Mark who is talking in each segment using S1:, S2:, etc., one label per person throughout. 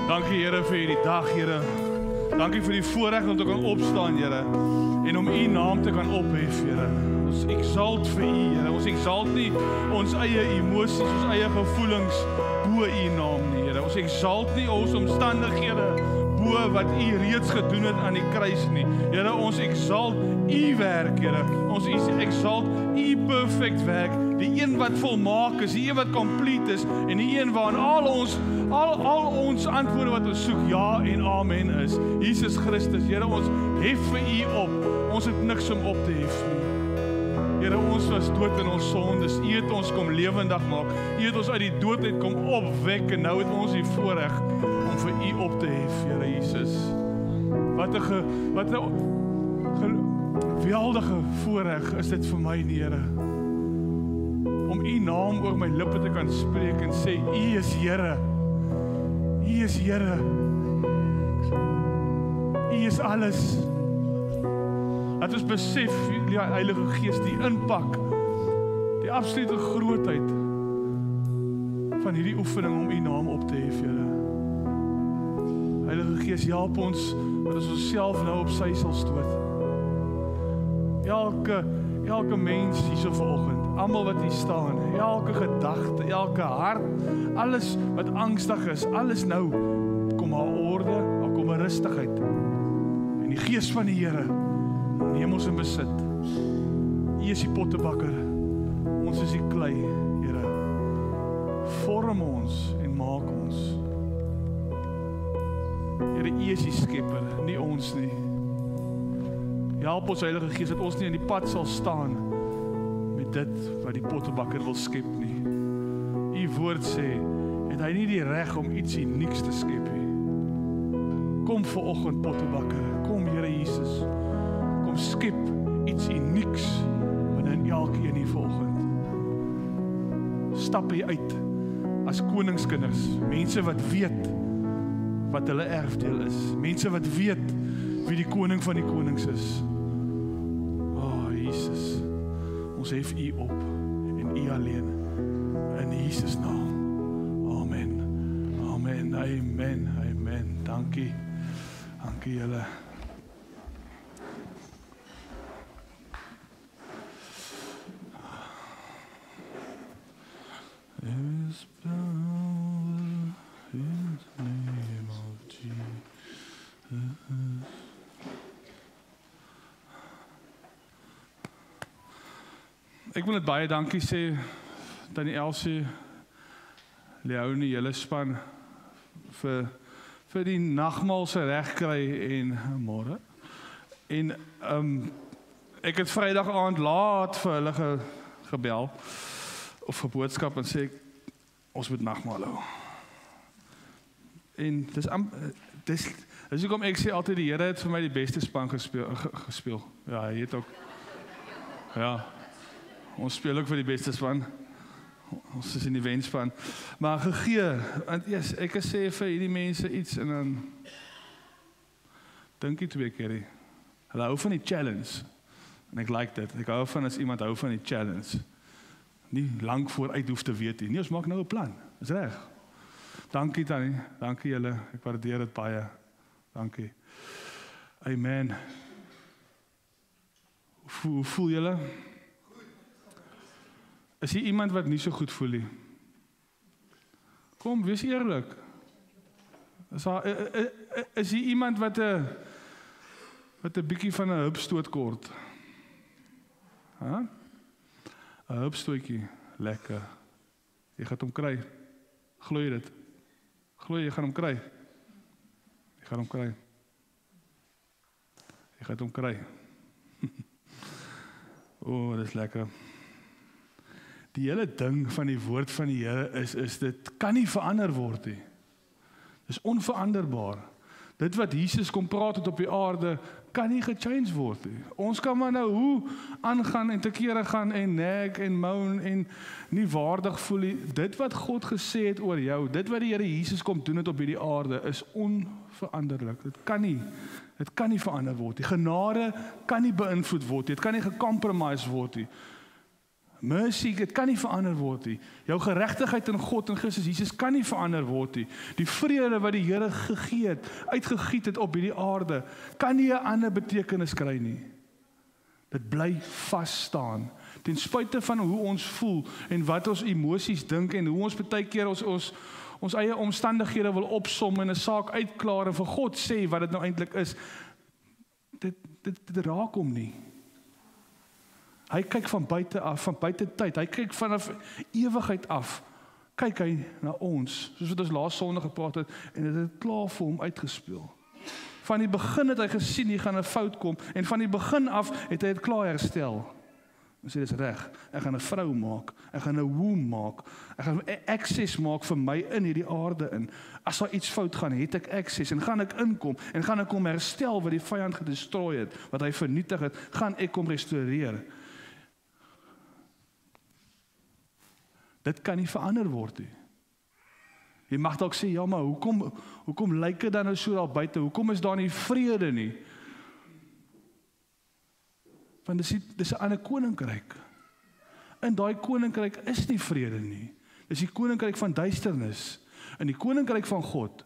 S1: Dankie Here vir hierdie dag, Here. Dankie vir die voorreg om te kan opstaan, Here, en om U naam te kan ophef, Here. Ons exalt vir U, Here. Ons exalt nie ons eie emosies, ons eie gevoelens bo U naam nie, Here. Ons exalt nie ons omstandighede bo wat U reeds gedoen het aan die kruis nie. Here, ons exalt U werk, Here. Ons exalt U perfect werk, die een wat volmaak is, die een wat complete is, en die een waarin al ons antwoorde wat ons soek, ja en amen is. Jesus Christus, Here, ons hef vir U op. Ons het niks om op te hef nie. Here, ons was dood in ons sondes. U het ons kom lewendig maak. U het ons uit die dood uit kom opwek, en nou het ons die voorreg om vir U op te hef, Here Jesus. Wat 'n geweldige voorreg is dit vir my, Here, om U naam oor my lippe te kan spreek en sê, U is Here. U is Here. U is alles. Dat ons besef, die Heilige Gees, die impak, die absolute grootheid van hierdie oefening om U naam op te hef, Here. Heilige Gees, help ons dat ons onsself nou op sy sal stoot. Elke mens hier so vanoggend, almal wat hier staan, elke gedagte, elke hart, alles wat angstig is, alles nou, kom maar orde, maar kom maar rustigheid. En die Gees van die Here neem ons in besit. U is die pottebakker, ons is die klei, Here. Vorm ons en maak ons. Here, U is die skepper, nie ons nie. Help ons, Heilige Gees, dat ons nie in die pad sal staan met dit wat die pottebakker wil skep nie. U woord sê, het hy nie die reg om iets unieks te skep nie. Kom vanoggend, pottebakker, kom Here Jesus, kom skep iets unieks binne elkeen hier vanoggend. Stap hier uit as koningskinders, mense wat weet wat hulle erfdeel is, mense wat weet wie die koning van die konings is. Jesus, ons hef U op en U alleen in Jesus naam. Amen. Amen. Amen. Amen. Dankie. Dankie julle. There is power in the name of Jesus. Ek wil net baie dankie sê Tannie Elsie, Leonie, julle span vir die nagmaal se regkry en môre. En ek het Vrydag aand laat vir hulle gebel of 'n boodskap en sê ons moet nagmaal hou. En dis hoekom ek sê altyd die Here het vir my die beste span gespeel. Ja, hy het ook. Ja. Ons speel ook vir die beste span. Ons is in die wenspan. Maar gegee, want ek sê vir hierdie mense iets en dan dink ek 2 keer. Hulle hou van die challenge. En ek like dit. Ek hou van as iemand hou van die challenge. Nie lank vooruit hoef te weet nie. Nee, ons maak nou 'n plan. Is reg. Dankie Tannie. Dankie julle. Ek waardeer dit baie. Dankie. Amen. Hoe voel julle? Is hier iemand wat nie so goed voel nie? Kom, wees eerlik. Is hier iemand wat 'n bietjie van 'n hupstoot kort? Huh? 'n hupstootjie, lekker. Jy gaan hom kry. Glo jy dit? Glo jy gaan hom kry? Jy gaan hom kry. Jy gaan hom kry. O, dit is lekker. Die hele ding van die woord van die Here is dit kan nie verander word nie. Dis onveranderbaar. Dit wat Jesus kom praat het op die aarde, kan nie gechange word nie. Ons kan maar nou hoe aangaan en te kere gaan en nag en moan en nie waardig voel nie. Dit wat God gesê het oor jou, dit wat die Here Jesus kom doen het op hierdie aarde, is onveranderlik. Dit kan nie verander word nie. Genade kan nie beïnvloed word nie. Dit kan nie gecompromise word nie. Mercy, dit kan nie verander word nie. Jou geregtigheid in God en Christus Jesus kan nie verander word nie. Die vrede wat die Here gegee het, uitgegiet het op hierdie aarde, kan nie 'n ander betekenis kry nie. Dit bly vas staan. Ten spyte van hoe ons voel en wat ons emosies dink en hoe ons baie keer ons eie omstandighede wil opsom en 'n saak uitklaar en vir God sê wat dit nou eintlik is. Dit raak hom nie. Hy kyk van buite af, van buite tyd. Hy kyk vanaf ewigheid af. Kyk hy na ons, soos wat ons laas Sondag gepraat het, en dit het klaar vir hom uitgespeel. Van die begin het hy gesien, hier gaan 'n fout kom, en van die begin af het hy dit klaar herstel. Hy sê, dis reg, ek gaan 'n vrou maak, ek gaan 'n womb maak, ek gaan access maak vir my in hierdie aarde in. As daar iets fout gaan, het ek access, en gaan ek inkom, en gaan ek hom herstel wat die vyand gedestrooi het, wat hy vernietig het, gaan ek hom restoreer. Dit kan nie verander word nie. Jy mag dalk sê, ja, maar hoekom lyk dit dan nou so daar buite? Hoekom is daar nie vrede nie? Want dis 'n ander koninkryk. In daai koninkryk is nie vrede nie. Dis die koninkryk van duisternis. In die koninkryk van God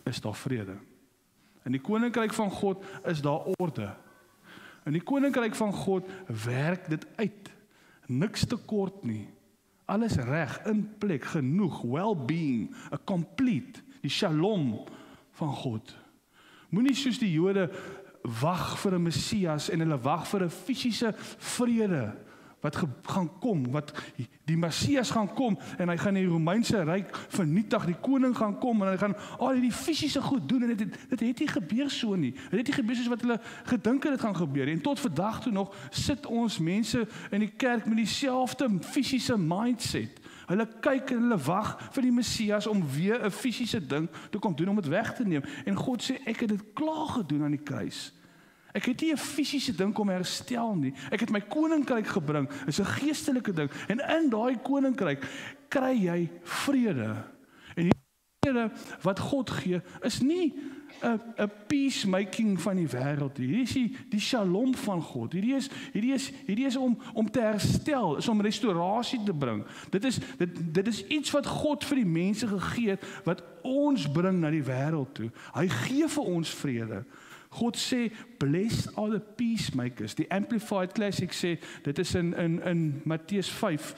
S1: is daar vrede. In die koninkryk van God is daar orde. In die koninkryk van God werk dit uit. Niks tekort nie. Alles reg, in plek, genoeg, well-being, a complete, die shalom van God. Moenie soos die Jode wag vir 'n Messias en hulle wag vir 'n fisiese vrede wat gaan kom, wat die Messias gaan kom en hy gaan die Romeinse ryk vernietig, die koning gaan kom en hy gaan al die fisiese goed doen en dit het nie gebeur so nie. Dit het nie gebeur soos wat hulle gedink het dit gaan gebeur. En tot vandag toe nog sit ons mense in die kerk met dieselfde fisiese mindset. Hulle kyk en hulle wag vir die Messias om weer 'n fisiese ding te kom doen om dit weg te neem. En God sê, ek het dit klaar gedoen aan die kruis. Ek het nie 'n fisiese ding om herstel nie. Ek het my koninkryk gebring. Dit is 'n geestelike ding. En in daai koninkryk kry jy vrede. En die vrede wat God gee, is nie 'n peacemaking van die wêreld nie. Hierdie is die shalom van God. Hierdie is om te herstel, is om restaurasie te bring. Dit is iets wat God vir die mense gegee het, wat ons bring na die wêreld toe. Hy gee vir ons vrede. God sê, blessed are the peacemakers. Die Amplified Classic sê, dit is in Matteus 5,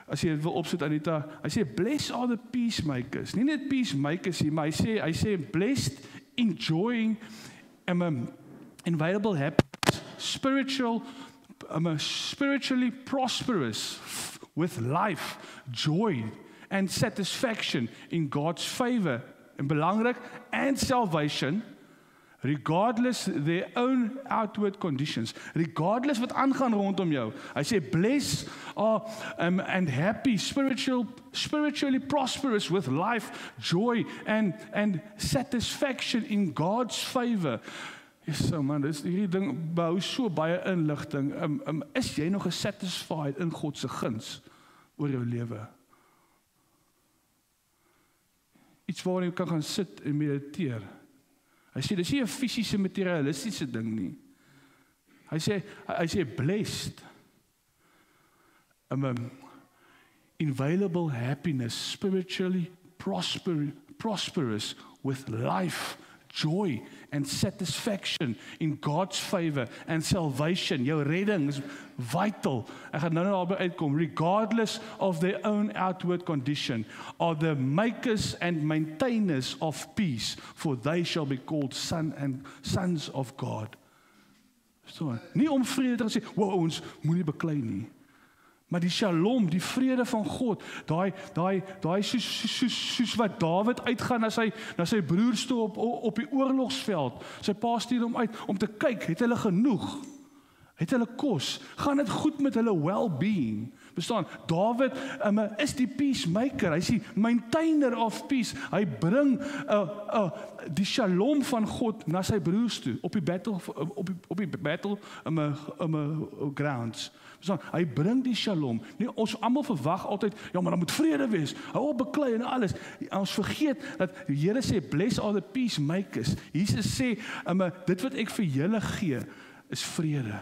S1: as jy dit wil opsit Anita, hy sê, blessed are the peacemakers. Nie net peacemakers nie, maar hy sê, blessed, enjoying, invaluable happiness, spiritually prosperous, with life, joy, and satisfaction in God's favor, en belangrik, and salvation, regardless their own outward conditions, regardless wat aangaan rondom jou. Hy sê, blessed are and happy, spiritually prosperous with life, joy, and satisfaction in God's favor. So man, hierdie ding behou so baie inligting. Is jy nog satisfied in God se guns oor jou lewe? Iets waar jy kan gaan sit en mediteer. Hy sê, dis nie 'n fisiese materialistiese ding nie. Hy sê blessed, invaluable happiness, spiritually prosperous with life, joy and satisfaction in God's favor and salvation. Jou redding is vital. Ek gaan nou daarby uitkom. Regardless of their own outward condition, are the makers and maintainers of peace, for they shall be called sons of God. So, nie om vrede te sê, wow, ons moenie beklei nie. Maar die shalom, die vrede van God, daai soos wat Dawid uitgaan na sy broers toe op die oorlogsveld. Sy pa stuur hom uit om te kyk, het hulle genoeg? Het hulle kos? Gaan dit goed met hulle well-being? Verstaan, Dawid is die peacemaker. Hy is die maintainer of peace. Hy bring die shalom van God na sy broers toe op die battle grounds. Verstaan, hy bring die shalom. Nee, ons almal verwag altyd, ja, maar daar moet vrede wees. Hou op beklei en alles. Ons vergeet dat die Here sê, blessed are the peacemakers. Jesus sê, dit wat ek vir julle gee, is vrede.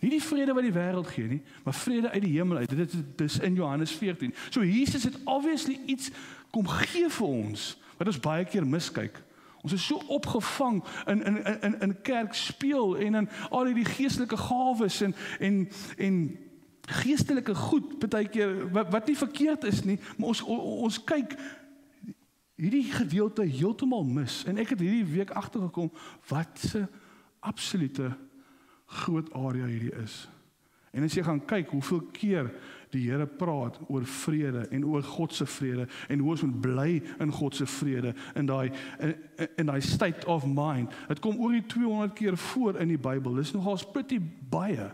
S1: Nie die vrede wat die wêreld gee nie, maar vrede uit die hemel uit. Dit is in Johannes 14. So Jesus het obviously iets kom gee vir ons, wat ons baie keer miskyk. Ons is so opgevang in kerk speel en in al die geestelike gawes en geestelike goed, baie keer, wat nie verkeerd is nie, maar ons kyk hierdie gedeelte heeltemal mis. En ek het hierdie week agtergekom, wat 'n absolute groot area hierdie is. En as jy gaan kyk hoeveel keer die Here praat oor vrede en oor God se vrede en hoe ons moet bly in God se vrede in daai state of mind. Dit kom oor die 200 keer voor in die Bybel. Dis nogals pretty baie.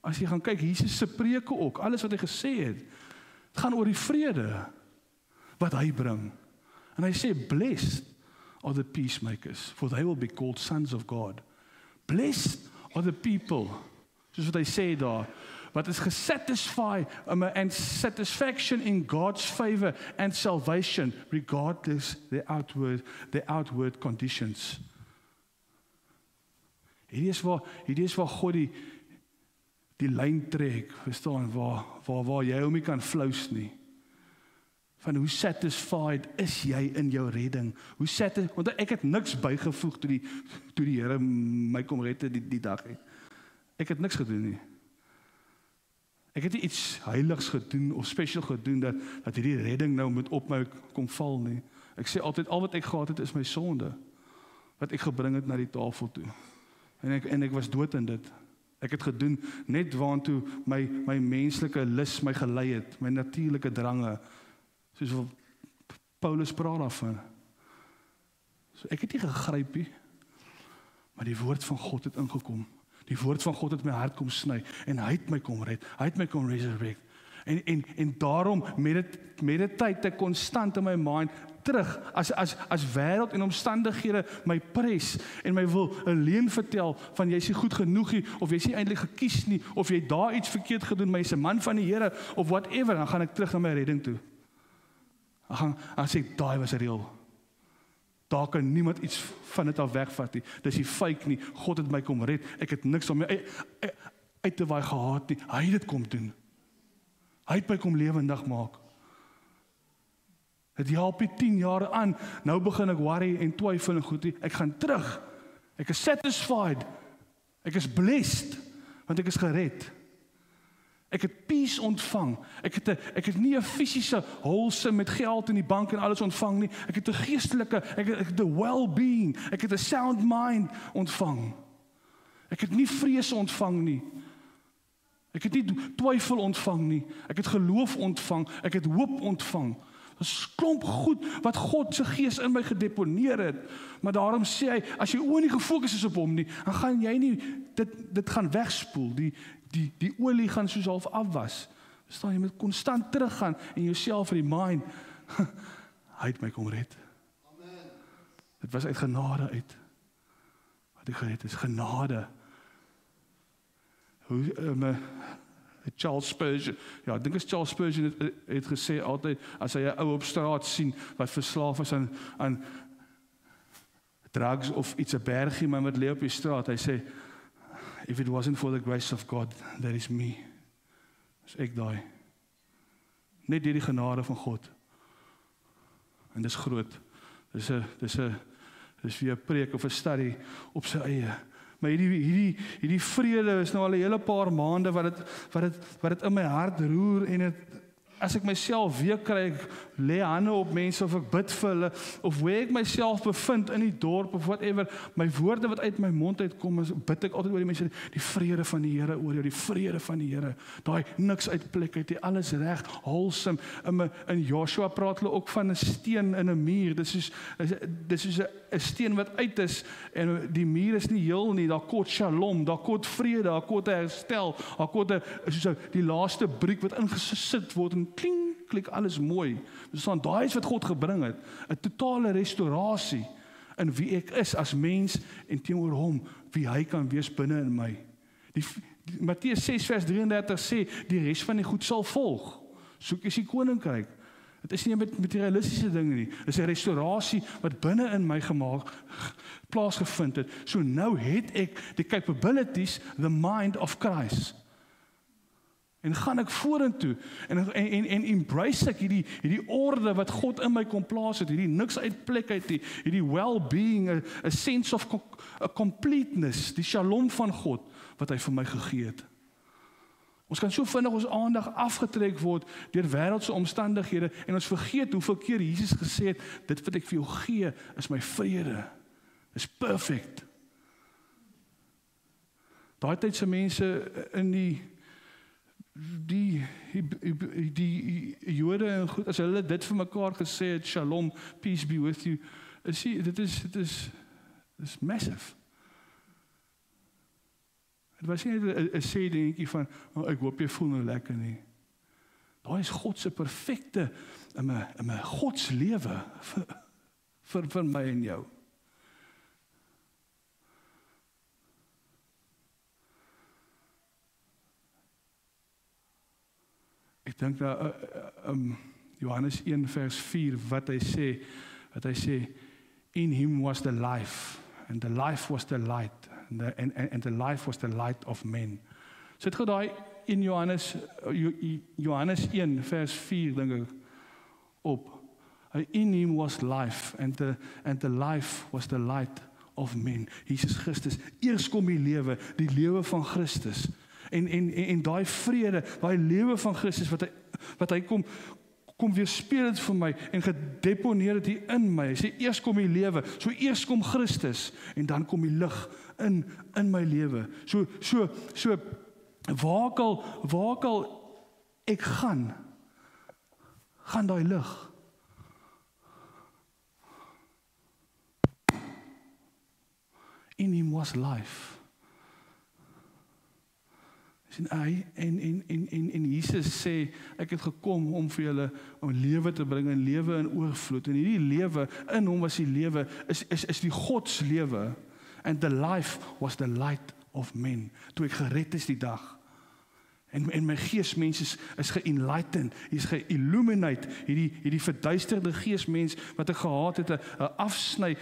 S1: As jy gaan kyk, Jesus se preke ook, alles wat hy gesê het, het gaan oor die vrede wat hy bring. En hy sê, blessed are the peacemakers, for they will be called sons of God. Blessed are the people, soos wat hy sê daar, wat is gesatisfied and satisfaction in God's favor and salvation, regardless the outward conditions. Hierdie is waar God die lyn trek, verstaan, waar jy hom nie kan flous nie. Van hoe satisfied is jy in jou redding? Want ek het niks bygevoeg toe die Here my kom red die dag het. Ek het niks gedoen nie. Ek het nie iets heiligs gedoen of special gedoen dat hierdie redding nou moet op my kom val nie. Ek sê altyd, al wat ek gehad het is my sonde, wat ek gebring het na die tafel toe. En ek was dood in dit. Ek het gedoen net waantoe my menslike lus my gelei het, my natuurlike drange, soos wat Paulus praat daarvan. So ek het nie gegryp nie, maar die woord van God het ingekom. Die woord van God het my hart kom sny, en hy het my kom red, hy het my kom resurrect. En daarom meditate ek konstant in my mind terug, as wêreld en omstandighede my pres, en my wil 'n leuen vertel, van jy is nie goed genoeg nie, of jy is nie eintlik gekies nie, of jy daar iets verkeerd gedoen, maar jy is 'n man van die Here, of whatever, dan gaan ek terug na my redding toe. Dan sê ek, daai was reël. Daar kan niemand iets van dit af wegvat nie. Dis nie fake nie. God het my kom red. Ek het niks om my uit te waai gehad nie. Hy het dit kom doen. Hy het my kom lewendig maak. Het help nie 10 jaar aan. Nou begin ek worry en twyfel en goed nie. Ek gaan terug. Ek is satisfied. Ek is blessed, want ek is gered. Ek het peace ontvang. Ek het nie 'n fisiese holse met geld in die bank en alles ontvang nie. Ek het 'n geestelike, ek het 'n well-being, ek het 'n sound mind ontvang. Ek het nie vrees ontvang nie. Ek het nie twyfel ontvang nie. Ek het geloof ontvang. Ek het hoop ontvang. Dit is klomp goed wat God se gees in my gedeponeer het. Maar daarom sê hy, as jy oë nie gefokus is op hom nie, dan gaan jy nie, dit gaan wegspoel. Die olie gaan soos half afwas. Verstaan, jy moet konstant teruggaan en jouself remind, hy het my kom red. Amen. Dit was uit genade uit. Wat ek gered is, genade. Charles Spurgeon, ja, ek dink as Charles Spurgeon het gesê altyd, as hy 'n ou op straat sien, wat verslaaf is aan drugs of iets, 'n bergie, maar wat lê op die straat, hy sê, if it wasn't for the grace of God, that is me. Dis ek daai. Net deur die genade van God. En dis groot. Dis vir 'n preek of 'n studie op sy eie. Maar hierdie vrede is nou al 'n hele paar maande wat dit in my hart roer, en as ek myself weer kry, ek lê hande op mense of ek bid vir hulle, of waar ek myself bevind in die dorp of whatever, my woorde wat uit my mond uitkom, bid ek altyd oor die mense, die vrede van die Here oor jou, die vrede van die Here, daai niks uit plek uit, alles reg, wholesome. In Joshua praat hulle ook van 'n steen in 'n muur, dis soos 'n steen wat uit is, en die muur is nie heel nie, daar kort shalom, daar kort vrede, daar kort herstel, daar kort soos die laaste briek wat ingesit word, en klik alles mooi. Dus dan daai is wat God gebring het, 'n totale restaurasie in wie ek is as mens en teenoor hom, wie hy kan wees binne in my. Matteus 6 vers 33 sê, die res van die goed sal volg. Soek is die koninkryk. Dit is nie 'n materialistiese ding nie. Dit is 'n restaurasie wat binne in my plaasgevind het. So nou het ek die capabilities, the mind of Christ. En gaan ek vorentoe en embrace ek hierdie orde wat God in my kom plaas het, hierdie niks uit plek uit, hierdie well-being, a sense of a completeness, die shalom van God wat hy vir my gegee het. Ons kan so vinnig ons aandag afgetrek word deur wêreldse omstandighede en ons vergeet hoeveel keer Jesus gesê het, dit wat ek vir jou gee is my vrede. Is perfect. Daai tyd se mense in die Jode en goed, as hulle dit vir mekaar gesê het, shalom, peace be with you, dit is massive. Het was nie 'n sê dingetjie van, ek hoop jy voel nou lekker nie. Daai is God se perfekte, 'n Gods lewe vir my en jou. Ek dink dat Johannes 1 vers 4 wat hy sê, in him was the life, and the life was the light, and the life was the light of men. So het gedaai in Johannes 1 vers 4 dink ek op. In him was life, and the life was the light of men. Jesus Christus, eers kom die lewe van Christus. En daai vrede, daai lewe van Christus wat hy kom weerspieël het vir my en gedeponeer het hier in my. Hy sê eers kom die lewe, so eers kom Christus en dan kom die lig in my lewe. So waar ek gaan daai lig. In him was life. En Jesus sê, ek het gekom om vir julle 'n lewe te bring, 'n lewe in oorvloed. En hierdie lewe, in hom was die lewe, is die Gods lewe. And the life was the light of men. Toe ek gered is die dag. En my geesmens is ge-enlightened, is ge-illuminate, hierdie verduisterde geesmens wat ek gehad het, 'n afsny,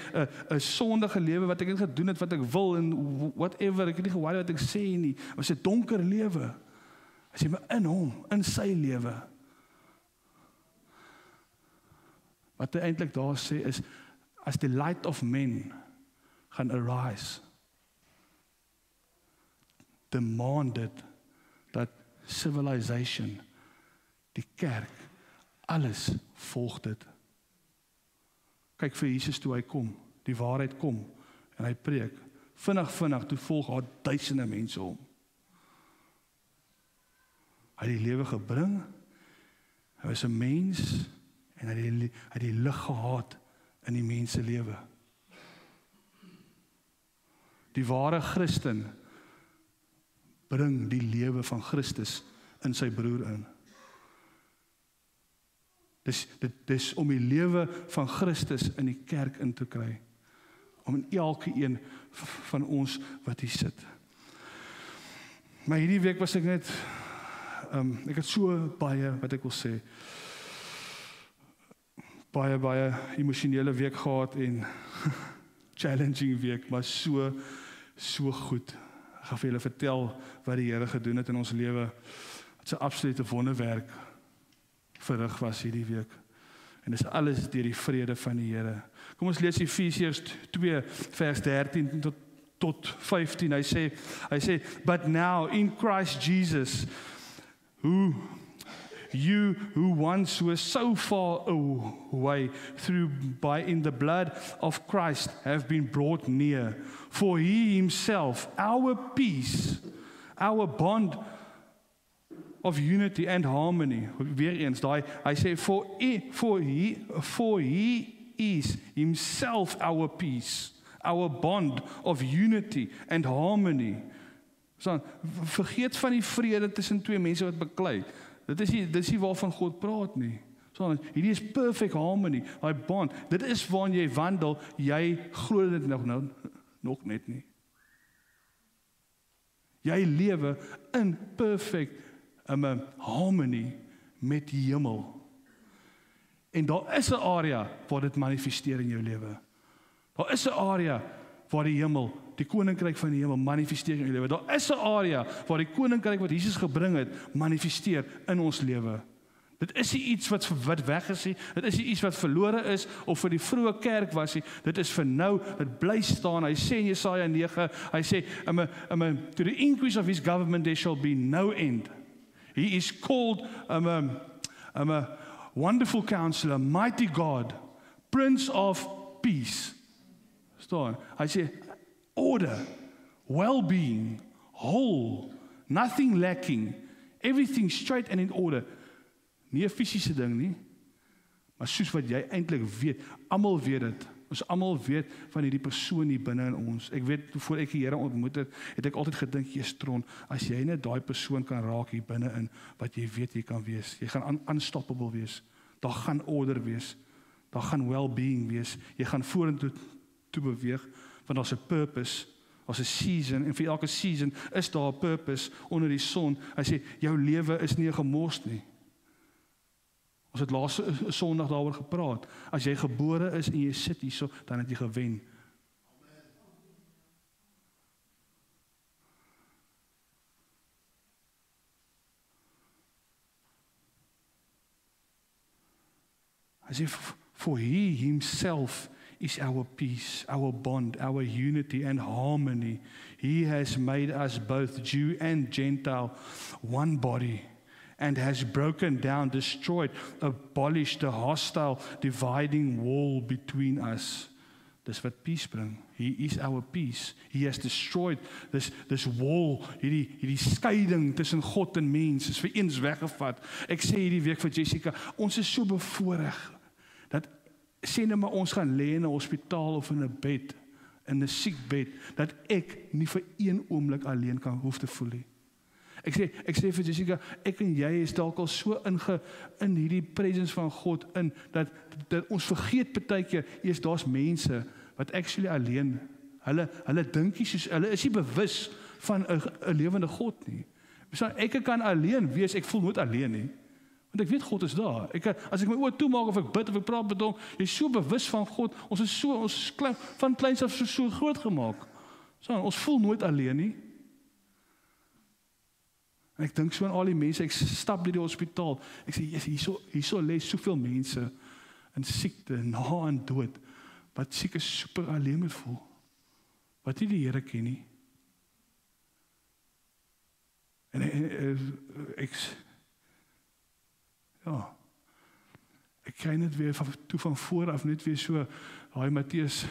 S1: 'n sondige lewe wat ek het gedoen het wat ek wil en whatever, ek het nie gewaar wat ek sê nie, was 'n donker lewe. As jy maar in hom, in sy lewe. Wat hy eintlik daar sê is, as the light of men gaan arise, demanded dat civilization, die kerk, alles volg dit. Kyk vir Jesus toe hy kom, die waarheid kom, en hy preek, vinnig, toe volg haar duisende mense om. Hy het die lewe gebring, hy was 'n mens, en hy het die lig gehad in die mense lewe. Die ware Christen bring die lewe van Christus in sy broer in. Dis om die lewe van Christus in die kerk in te kry. Om in elke een van ons wat hier sit. Maar hierdie week was ek net, ek het so baie, wat ek wil sê, baie emosionele week gehad en challenging week, maar so goed. Ek gaan vir julle vertel wat die Here gedoen het in ons lewe. Dit is 'n absolute wonderwerk verrig was hierdie week. En dis alles deur die vrede van die Here. Kom ons lees Efesiërs 2 vers 13 tot 15. Hy sê, but now in Christ Jesus, you who once were so far away in the blood of Christ have been brought near. For he himself, our peace, our bond of unity and harmony. Weer eens, hy sê, for he is himself our peace, our bond of unity and harmony. So, vergeet van die vrede tussen twee mense wat beklei. Dit is nie waarvan God praat nie. So, hierdie is perfect harmony, hy bond. Dit is waarin jy wandel, jy glo dit nog net nie. Jy lewe in perfect harmony met die hemel. En daar is 'n area waar dit manifesteer in jou lewe. Daar is 'n area waar die hemel, die koninkryk van die hemel manifesteer in jou lewe. Daar is 'n area waar die koninkryk wat Jesus gebring het, manifesteer in ons lewe. Dit is nie iets wat weg is nie, dit is nie iets wat verlore is, of vir die vroeë kerk was nie, dit is vir nou, dit bly staan. Hy sê in Jesaja 9, hy sê, to the increase of his government there shall be no end. He is called a wonderful counselor, mighty God, Prince of Peace. Staan, hy sê, order, well-being, whole, nothing lacking, everything straight and in order. Nie 'n fisiese ding nie, maar soos wat jy eintlik weet, almal weet dit. Ons almal weet van hierdie persoon hier binne in ons. Ek weet, voor ek die Here ontmoet het ek altyd gedink, Tron, as jy net daai persoon kan raak hier binne in, wat jy weet jy kan wees. Jy gaan unstoppable wees. Daar gaan order wees. Daar gaan well-being wees. Jy gaan vorentoe beweeg, want daar's 'n purpose, daar's 'n season, en vir elke season is daar 'n purpose onder die son. Hy sê, jou lewe is nie 'n gemors nie. Ons het laaste Sondag daaroor gepraat. As jy gebore is en jy sit hierso, dan het jy gewen. Hy sê, for he himself is our peace, our bond, our unity and harmony. He has made us both Jew and Gentile one body, and has broken down, destroyed, abolished the hostile dividing wall between us. Dis wat peace bring. He is our peace. He has destroyed this wall, hierdie skeiding tussen God en mens, is vir eens weggevat. Ek sê hierdie week vir Jessica, ons is so bevoorreg, dat sê nou maar ons gaan lê in 'n hospitaal of in 'n bed, in 'n siekbed, dat ek nie vir een oomblik alleen kan hoef te voel nie. Ek sê vir Jessica, ek en jy is dalk al so in hierdie presence van God in, dat ons vergeet partykeer, daar's mense wat actually alleen, hulle dink nie soos, hulle is nie bewus van 'n lewende God nie. Ek kan alleen wees, ek voel nooit alleen nie. Want ek weet God is daar. As ek my oë toemaak of ek bid of ek praat met hom, jy is so bewus van God, ons is klein, van kleins af so groot gemaak. Ons voel nooit alleen nie. En ek dink so aan al die mense, ek stap by die hospitaal, ek sê, hierso lê soveel mense in siekte, na aan dood, wat seker super alleen moet voel, wat nie die Here ken nie. En ek kry net weer van vooraf, net weer so, daai Matteus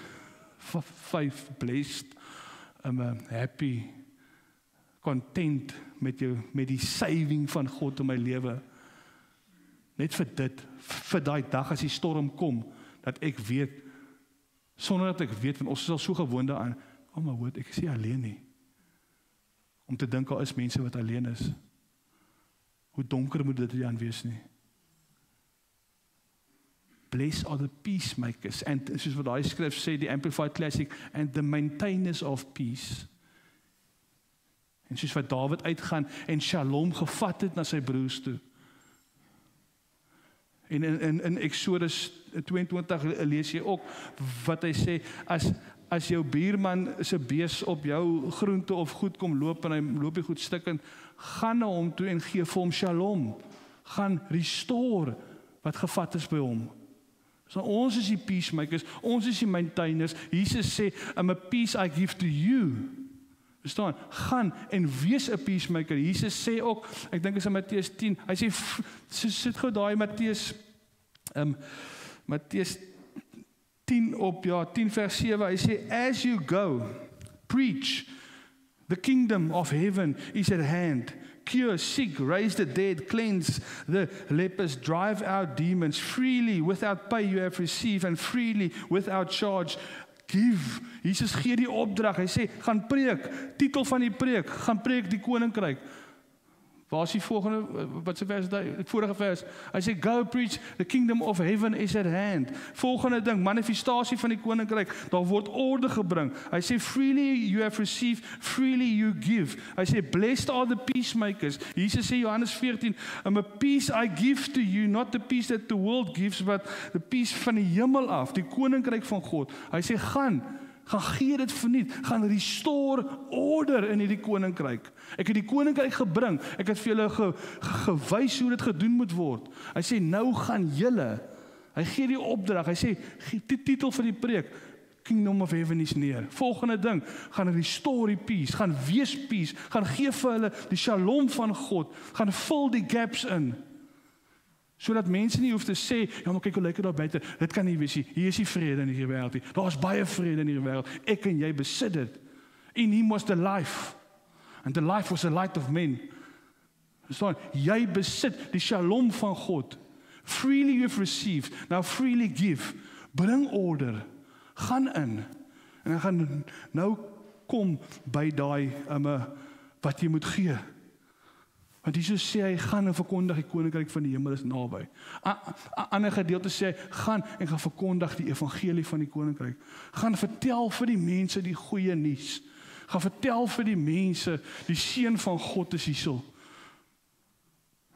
S1: 5, blessed, happy, content met die saving van God in my lewe. Net vir dit, vir daai dag as die storm kom, dat ek weet, sonder dat ek weet, want ons is al so gewoond daaraan, my woord, ek is nie alleen nie. Om te dink, al is mense wat alleen is. Hoe donker moet dit aan wees nie? Blessed are the peacemakers, and soos wat daai skrif sê, die Amplified Classic, and the maintainers of peace. En soos wat Dawid uitgaan en Shalom gevat het na sy broers toe. En in Exodus 22 lees jy ook wat hy sê, as jou buurman se bees op jou groente of goed kom loop en hy loop die goed stukkend, gaan na hom toe en gee vir hom Shalom. Gaan restore wat gevat is by hom. So ons is die peacemakers, ons is die maintainers. Jesus sê, I'm a peace I give to you. Verstaan, gaan en wees 'n peacemaker. Jesus sê ook, ek dink is in Matteus 10, hy sê, sit gou daai Matteus 10 vers 7, hy sê, as you go, preach, the kingdom of heaven is at hand. Cure sick, raise the dead, cleanse the lepers, drive out demons. Freely, without pay you have received, and freely, without charge, give. Jesus gee die opdrag, hy sê, gaan preek, titel van die preek, gaan preek die koninkryk. Waar is die volgende, wat se vers daai, die vorige vers? Hy sê, go preach, the kingdom of heaven is at hand. Volgende ding, manifestasie van die koninkryk, daar word orde gebring. Hy sê, freely you have received, freely you give. Hy sê, blessed are the peacemakers. Jesus sê, Johannes 14, a peace I give to you, not the peace that the world gives, but the peace van die hemel af, die koninkryk van God. Hy sê, gaan gee dit verniet, gaan restore order in hierdie koninkryk. Ek het die koninkryk gebring, ek het vir julle gewys hoe dit gedoen moet word. Hy sê, nou gaan julle, hy gee die opdrag, hy sê, die titel van die preek, Kingdom of Heaven is neer. Volgende ding, gaan restore die peace, gaan wees peace, gaan gee vir hulle die shalom van God, gaan vul die gaps in, sodat mense nie hoef te sê, ja maar kyk hoe lyk dit daar buite, dit kan nie wees nie, hier is die vrede in hierdie wêreld nie, daar is baie vrede in hierdie wêreld, ek en jy besit dit, in hom was the life, and the life was the light of men, verstaan, jy besit die shalom van God, freely you've received, now freely give, bring order, gaan in, en dan gaan nou kom by daai, wat jy moet gee, want Jesus sê hy gaan en verkondig die koninkryk van die hemel is naby. Ander gedeelte sê hy gaan en gaan verkondig die evangelie van die koninkryk. Gaan vertel vir die mense die goeie nuus. Gaan vertel vir die mense die seun van God is hierso.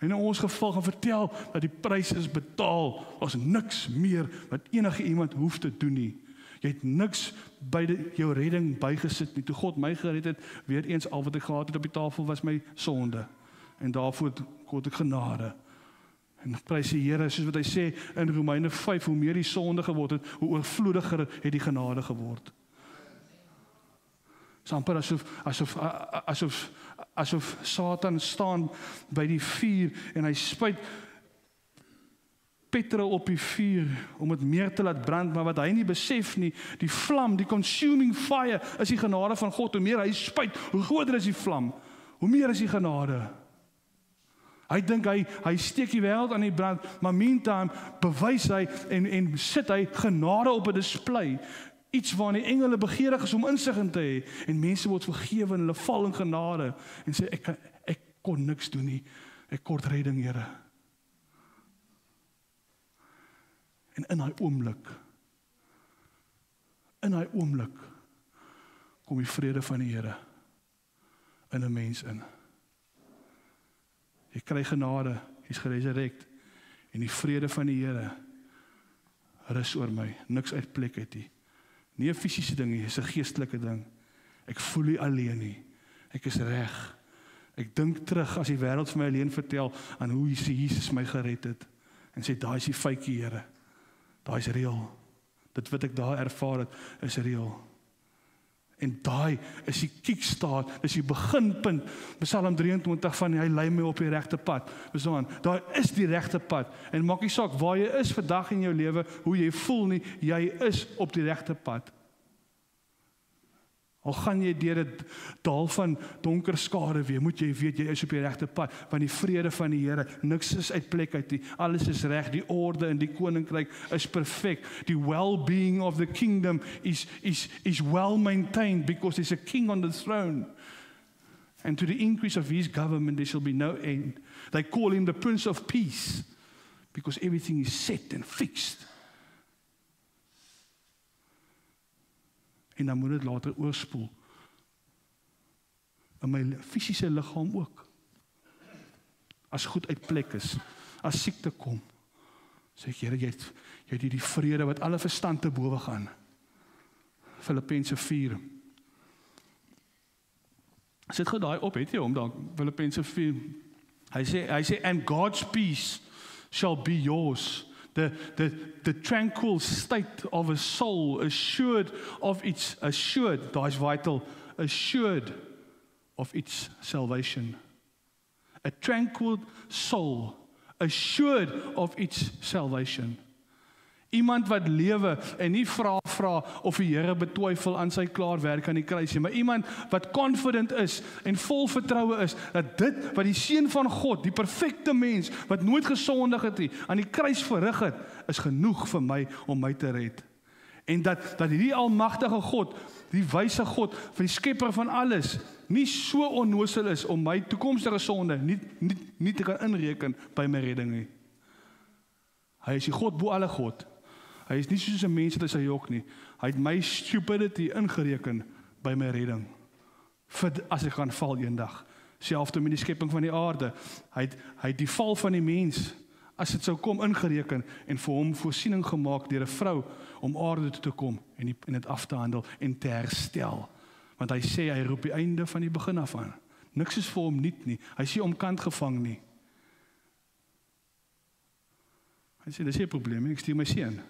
S1: En in ons geval gaan vertel dat die prys is betaal. Daar's niks meer wat enige iemand hoef te doen nie. Jy het niks by jou redding bygesit nie. Toe God my gered het, weer eens al wat ek gehad het op die tafel was my sonde. En daarvoor God ek genade. En prys die Here, soos wat hy sê in Romeine 5, hoe meer die sonde geword het, hoe oorvloediger het die genade geword. Amper asof Satan staan by die vuur en hy spuit petrol op die vuur om dit meer te laat brand, maar wat hy nie besef nie, die vlam, die consuming fire is die genade van God. Hoe meer hy spuit, hoe groter is die vlam, hoe meer is die genade. Hy dink hy steek die wêreld aan die brand, maar meantime bewys hy en sit hy genade op 'n display. Iets waar die engele begeerig is om insig in te hê, en mense word vergewe en hulle val in genade en sê ek kon niks doen nie, ek kort redding, Here. En in daai oomblik kom die vrede van die Here in 'n mens in. Jy kry genade, jy's geresurrect, en die vrede van die Here rus oor my, niks uit plek uit nie. Nie 'n fisiese ding nie, dis 'n geestelike ding. Ek voel nie alleen nie, ek is reg. Ek dink terug as die wêreld vir my alleen vertel aan hoe Jesus my gered het, en sê, daai is die feitjie, Here, daai is reël. Dit wat ek daar ervaar het, is reël. En daai is die kickstart, dis die beginpunt, Psalm 23 van hy lei my op die regte pad. Verstaan, daar is die regte pad, en maak nie saak waar jy is vandag in jou lewe, hoe jy voel nie, jy is op die regte pad. Al gaan jy deur 'n dal van donker skare weer, moet jy weet, jy is op die regte pad, want die vrede van die Here, niks is uit plek uit nie, alles is reg, die orde in die koninkryk is perfek, die well-being of the kingdom is well maintained, because there's a king on the throne, and to the increase of his government there shall be no end. They call him the Prince of Peace, because everything is set and fixed. En dan moet dit later oorspoel in my fisiese liggaam ook. As goed uit plek is, as siekte kom, sê ek, Here, jy het die vrede wat alle verstand te bowe gaan. Filippense 4. Sit gou daai op, het jy hom daar, Filippense 4. Hy sê, and God's peace shall be yours. The tranquil state of a soul, assured, that's vital, assured of its salvation. A tranquil soul, assured of its salvation. Iemand wat lewe en nie vra of die Here betwyfel aan sy klaarwerk aan die kruis nie, maar iemand wat confident is en vol vertroue is, dat dit wat die seun van God, die perfekte mens, wat nooit gesondig het nie, aan die kruis verrig het, is genoeg vir my om my te red. En dat hierdie almagtige God, die wyse God, van die skepper van alles, nie so onnoosel is om my toekomstige sonde nie te kan inreken by my redding nie. Hy is die God bo alle God. Hy is nie soos 'n mens wat hy sy jok nie. Hy het my stupidity ingereken by my redding. As ek gaan val eendag. Selfs met die skepping van die aarde. Hy het die val van die mens, as dit sou kom, ingereken en vir hom voorsiening gemaak deur 'n vrou om aarde toe te kom en dit af te handel en te herstel. Want hy sê hy roep die einde van die begin af aan. Niks is vir hom nuut nie. Hy sê omkant gevang nie. Hy sê dis nie 'n probleem nie, ek stuur my seun.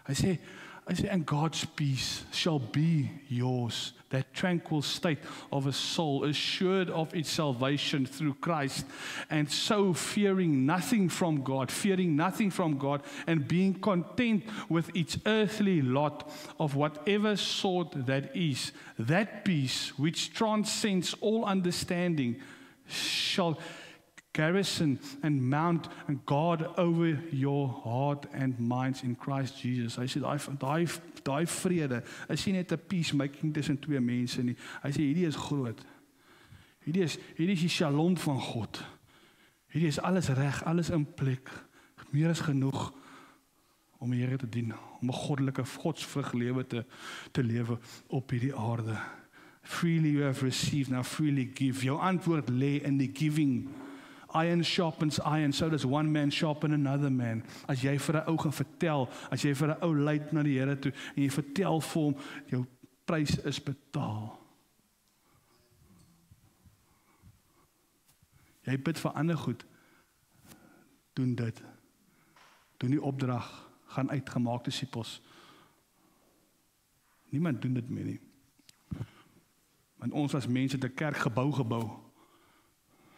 S1: Hy sê, and God's peace shall be yours, that tranquil state of a soul, assured of its salvation through Christ, and so fearing nothing from God, and being content with its earthly lot of whatever sort that is, that peace which transcends all understanding shall garrison and mount and guard over your heart and minds in Christ Jesus. Hy sê, daai vrede, is nie net 'n peacemaking tussen twee mense nie. Hy sê, hierdie is groot. Hierdie is die shalom van God. Hierdie is alles reg, alles in plek. Meer as genoeg om die Here te dien, om 'n goddelike, godsvrug lewe te lewe op hierdie aarde. Freely you have received, now freely give. Jou antwoord lê in die giving. Iron sharpens iron, so does one man sharpen another man. As jy vir 'n ou gaan vertel, as jy vir 'n ou lei na die Here toe, en jy vertel vir hom, jou prys is betaal. Jy bid vir ander goed, doen dit. Doen die opdrag, gaan uit, gemaak disippels. Niemand doen dit meer nie. Want ons as mense het 'n kerk gebou.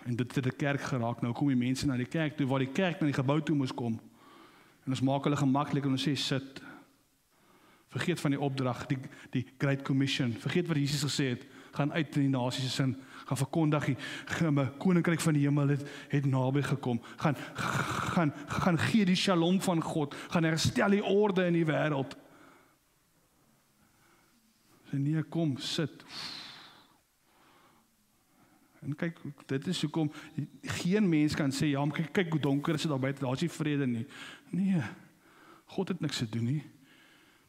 S1: En dit het 'n kerk geraak. Nou kom die mense na die kerk toe, waar die kerk na die gebou toe moes kom. En ons maak hulle gemaklik en ons sê, sit. Vergeet van die opdrag, die Great Commission. Vergeet wat Jesus gesê het. Gaan uit in die nasies en gaan verkondig, die koninkryk van die hemel het naby gekom. Gaan gee die shalom van God. Gaan herstel die orde in die wêreld. Sê nee, kom, sit. En kyk, dit is hoekom geen mens kan sê, ja, maar kyk hoe donker is dit daar buite, daar is nie vrede nie. Nee, God het niks te doen nie.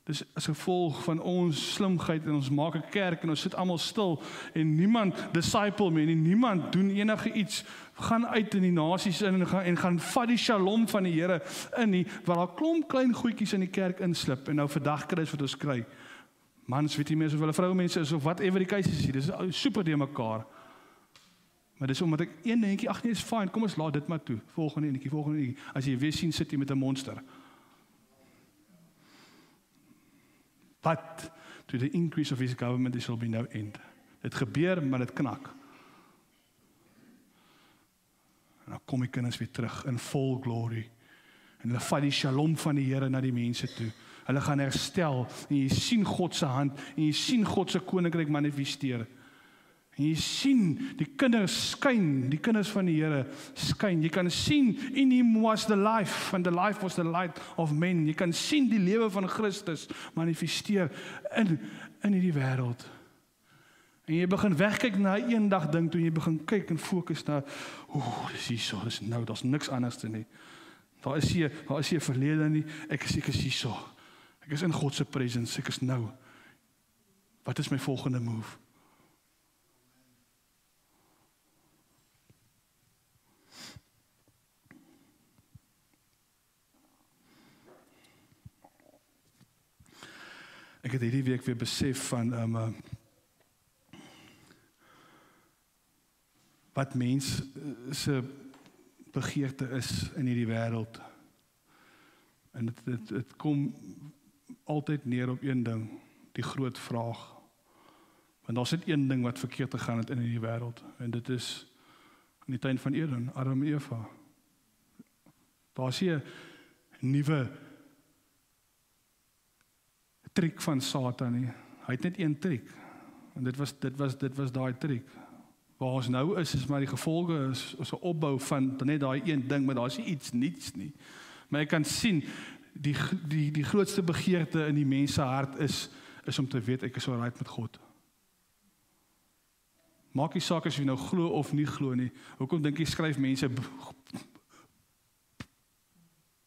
S1: Dis as gevolg van ons slimheid en ons maak 'n kerk en ons sit almal stil en niemand disciple meer nie, niemand doen enige iets, gaan uit in die nasies in en gaan vat die shalom van die Here in nie, waar daar klomp klein goedjies in die kerk inslip en nou vandag kry wat ons kry. Mans weet nie meer of hulle vroumense is of whatever die keuse is, dis super de mekaar. Maar dis omdat ek een dingetjie, ag nee, is fine, kom ons laat dit maar toe. Volgende enetjie. As jy weer sien sit jy met 'n monster. But to the increase of his government there shall be no end. Dit gebeur, maar dit knak. En dan kom die kinders weer terug in vol glory. En hulle vat die shalom van die Here na die mense toe. Hulle gaan herstel en jy sien God se hand en jy sien God se koninkryk manifesteer. En jy sien die kinders skyn, die kinders van die Here skyn. Jy kan sien in hom was the life and the life was the light of men. Jy kan sien die lewe van Christus manifesteer in hierdie wêreld. En jy begin wegkyk na eendag ding toe jy begin kyk en fokus na dis hierso, dis nou, daar's niks anders te nie. Daar is nie 'n verlede nie. Ek is hierso. Ek is in God se presence, ek is nou. Wat is my volgende move? Ek het hierdie week weer besef van wat mens se begeerte is in hierdie wêreld. En dit kom altyd neer op een ding, die groot vraag. Want daar's net een ding wat verkeerd gegaan het in hierdie wêreld, en dit is in die tuin van Eden, Adam en Eva. Daar's nie 'n nuwe triek van Satan nie. Hy het net een triek. En dit was daai triek. Waar ons nou is maar die gevolge is 'n opbou van net daai een ding, maar daar's nie iets niets nie. Maar ek kan sien die grootste begeerte in die mens se hart is om te weet ek is alright met God. Maak nie saak as jy nou glo of nie glo nie. Hoekom dink jy skryf mense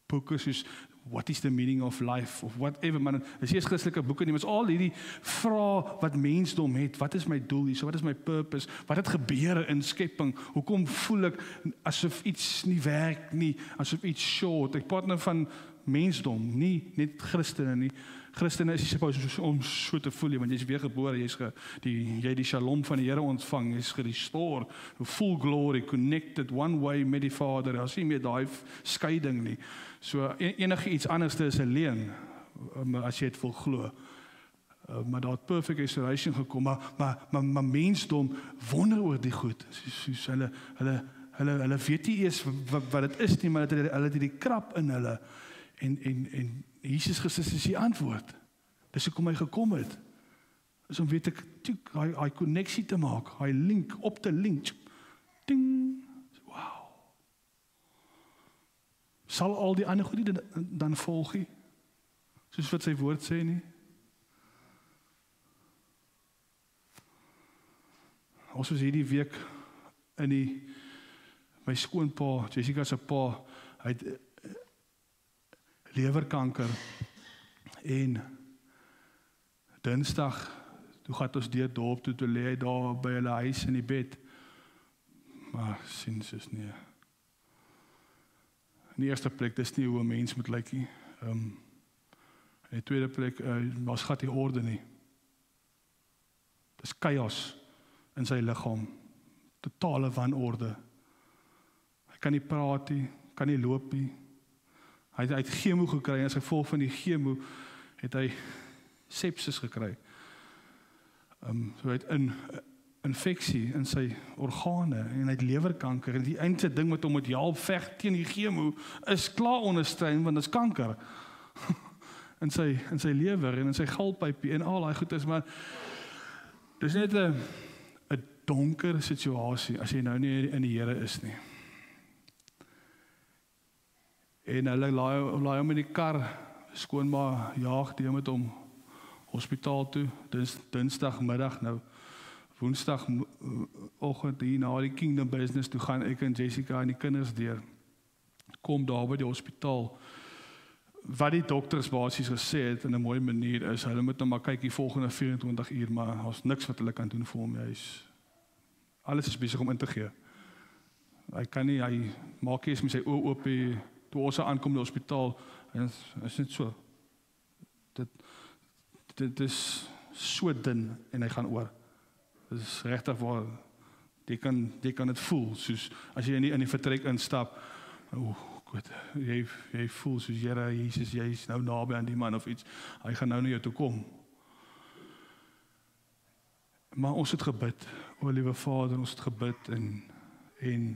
S1: boeke soos What is the meaning of life of whatever, man. Dis nie eens Christelike boeke nie, maar is al hierdie vrae wat mensdom het. Wat is my doel hier? So wat is my purpose? Wat het gebeur in skepping? Hoekom voel ek asof iets nie werk nie, asof iets short? Ek praat nou van mensdom, nie net Christene nie. Christene is supposed om so te voel, want jy's weergebore, jy het die shalom van die Here ontvang, jy's gerestore, full glory, connected, one way met die Vader, daar is nie meer daai skeiding nie. So enige iets anders is 'n leuen, as jy dit wil glo. Maar daar het perfect restoration gekom, maar mensdom wonder oor die goed, soos hulle weet nie eers wat dit is nie, maar hulle het die krap in hulle, en Jesus Christus is die antwoord. Dis hoekom hy gekom het. Dis om weet ek, hy connectie te maak, hy link, op te link. Ding! Wow. Sal al die ander goedie dan volg nie? Soos wat sy woord sê nie? Ons was hierdie week in my skoonpa, Jessica se pa, hy het lewerkanker, en Dinsdag, toe gaan ons deur dorp toe lê hy daar by hulle huis in die bed, maar sien soos nie. In die eerste plek, dis nie hoe 'n mens moet lyk nie. In die tweede plek, was gat die orde nie. Dis chaos in sy liggaam, totale wanorde. Hy kan nie praat nie, kan nie loop nie. Hy het chemo gekry, en as gevolg van die chemo het hy sepsis gekry. So hy het 'n infeksie in sy organe, en hy het lewerkanker, en die eindste ding wat hom moet help veg teen die chemo, is klaar ondersteun, want dit is kanker. in sy lewer, en in sy galpypie, en al daai goed is, maar dis net 'n donker situasie, as jy nou nie in die Here is nie. En hulle laai hom in die kar, skoonma jaag die met hom hospitaal toe, dinsdagmiddag, nou woensdagoggend hier na die Kingdom Business toe gaan ek en Jessica en die kinders deur, kom daar by die hospitaal, wat die dokters basies gesê het in 'n mooi manier is, hulle moet nou maar kyk die volgende 24 uur, maar daar's niks wat hulle kan doen vir hom, alles is besig om in te gee. Hy kan nie, hy maak eers met sy oë oop, toe ons aankom die hospitaal, en is net so, dit is so dun, en hy gaan oor. Dit is regtig waar, jy kan dit voel, soos, as jy in die vertrek instap, goed, jy voel soos, Here, Jesus, jy is nou naby aan die man of iets, hy gaan nou na jou toe kom. Maar ons het gebid, o liewe Vader, ons het gebid, en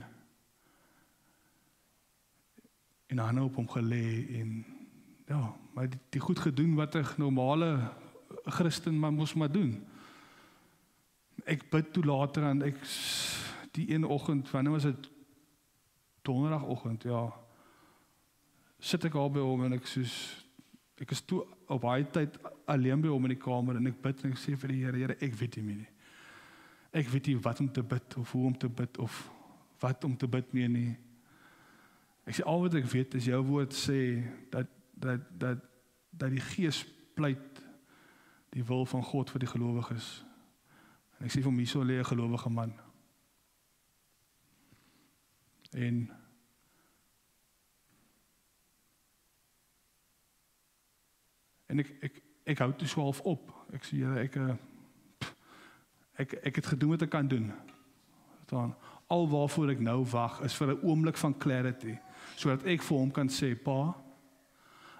S1: hande op hom gelê, en ja, maar die goed gedoen wat 'n normale Christen moes maar doen. Ek bid toe later aan, die een oggend, wanneer was dit? Donderdagoggend, ja, sit ek al by hom, en ek is toe op daai tyd alleen by hom in die kamer, en ek bid, en ek sê vir die Here, ek weet nie. Ek weet nie wat om te bid, of hoe om te bid, of wat om te bid nie. Ek sê, al wat ek weet is, jou woord sê, dat die Gees pleit die wil van God vir die gelowiges. En ek sê vir hom, hierso lê 'n gelowige man. En ek hou toe so half op. Ek sê, Here, ek het gedoen wat ek kan doen. Al waarvoor ek nou wag, is vir 'n oomblik van clarity, sodat ek vir hom kan sê, Pa,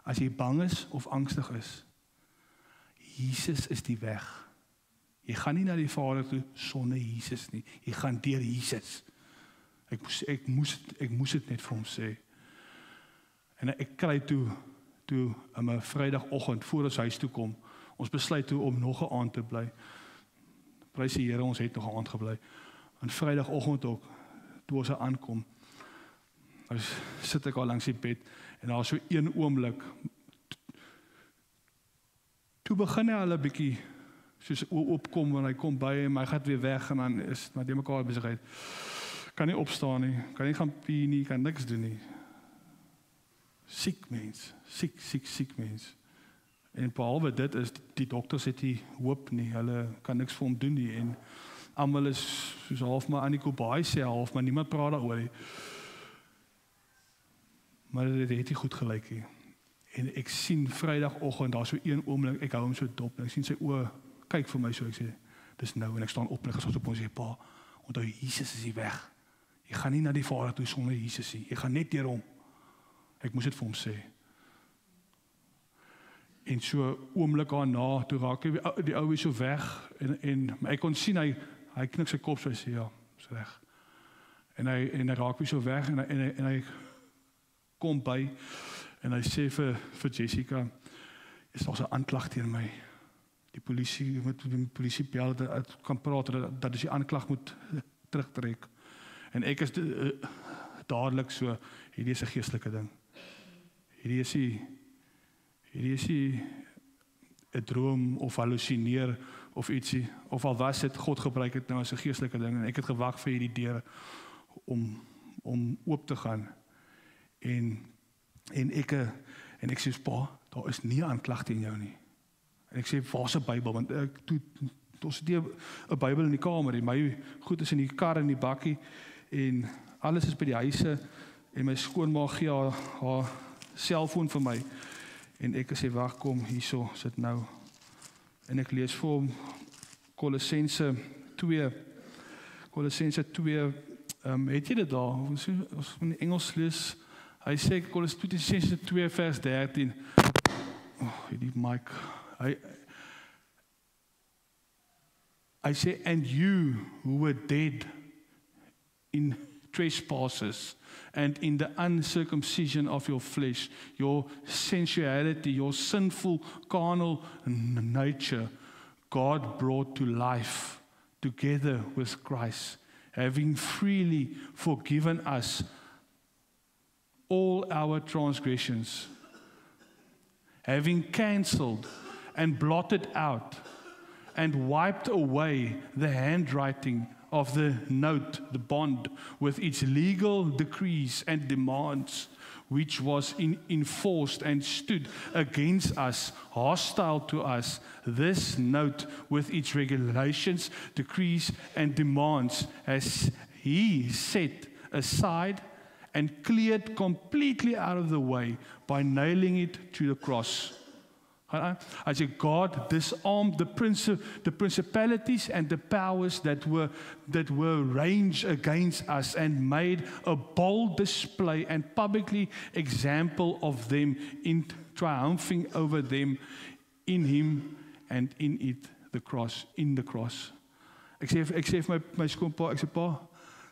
S1: as jy bang is of angstig is, Jesus is die weg. Jy gaan nie na die Vader toe sonder Jesus nie. Jy gaan deur Jesus. Ek moes dit net vir hom sê. En ek kry toe aan 'n Vrydagoggend voor ons huis toe kom, ons besluit toe om nog 'n aand te bly. Prys die Here, ons het nog 'n aand gebly. En Vrydagoggend ook, toe ons aankom, sit ek al langs die bed, en daar is so een oomblik, toe begin hy al 'n bietjie soos opkom, en hy kom by en hy gaan weer weg, en dan is maar die mekaar besigheid. Kan nie opstaan nie, kan nie gaan pie nie, kan niks doen nie. Siek mens, siek mens. En behalwe dit is, die dokters het nie hoop nie, hulle kan niks vir hom doen nie, en almal is soos half maar Annie Kobaai sê half, maar niemand praat daaroor nie. Maar dit het nie goed gelyk nie. En ek sien Vrydagoggend, daar so een oomblik, ek hou hom so dop, en ek sien sy oë, kyk vir my so, ek sê, dis nou, en ek staan op, en ek gesels op, en sê, pa, onthou, Jesus is hier weg. Jy gaan nie na die Vader toe sonder Jesus nie, jy gaan net deur hom. Ek moes dit vir hom sê. En so oomblik daarna, toe raak die ou weer so weg, en ek kon sien, hy knik sy kop, so hy sê, ja, is reg. En hy raak weer so weg, en hy kom by, en hy sê vir Jessica, is daar 'n aanklag teen my. Die polisie bel, dat kan praat, dat is die aanklag moet terugtrek. En ek is dadelik so, hierdie is 'n geestelike ding. Hierdie is nie 'n droom of hallusineer of ietsie, of al was dit, God gebruik het nou as 'n geestelike ding, en ek het gewag vir hierdie deure om oop te gaan. En ek sê, pa, daar is nie 'n aanklag teen jou nie. En ek sê, waar's 'n Bybel? Want ons het nie 'n Bybel in die kamer, my goed is in die kar en die bakkie, en alles is by die huise, en my skoonma gee haar selfoon vir my, en ek sê, wag, kom, hierso, sit nou, en ek lees vir hom Kolossense 2, het jy dit daar? Ons in die Engels lees, hy sê, Kolossense 2 vers 13, die mic, hy sê, and you who were dead in trespasses and in the uncircumcision of your flesh, your sensuality, your sinful carnal nature, God brought to life together with Christ, having freely forgiven us all our transgressions, having cancelled and blotted out and wiped away the handwriting of the note, the bond, with its legal decrees and demands, which was enforced and stood against us, hostile to us. This note, with its regulations, decrees, and demands, has he set aside and cleared completely out of the way by nailing it to the cross. I say, God disarmed the principalities and the powers that were ranged against us, and made a bold display and publicly example of them, in triumphing over them in him and in it, the cross, in the cross. Ek sê vir my skoonpa, ek sê, pa,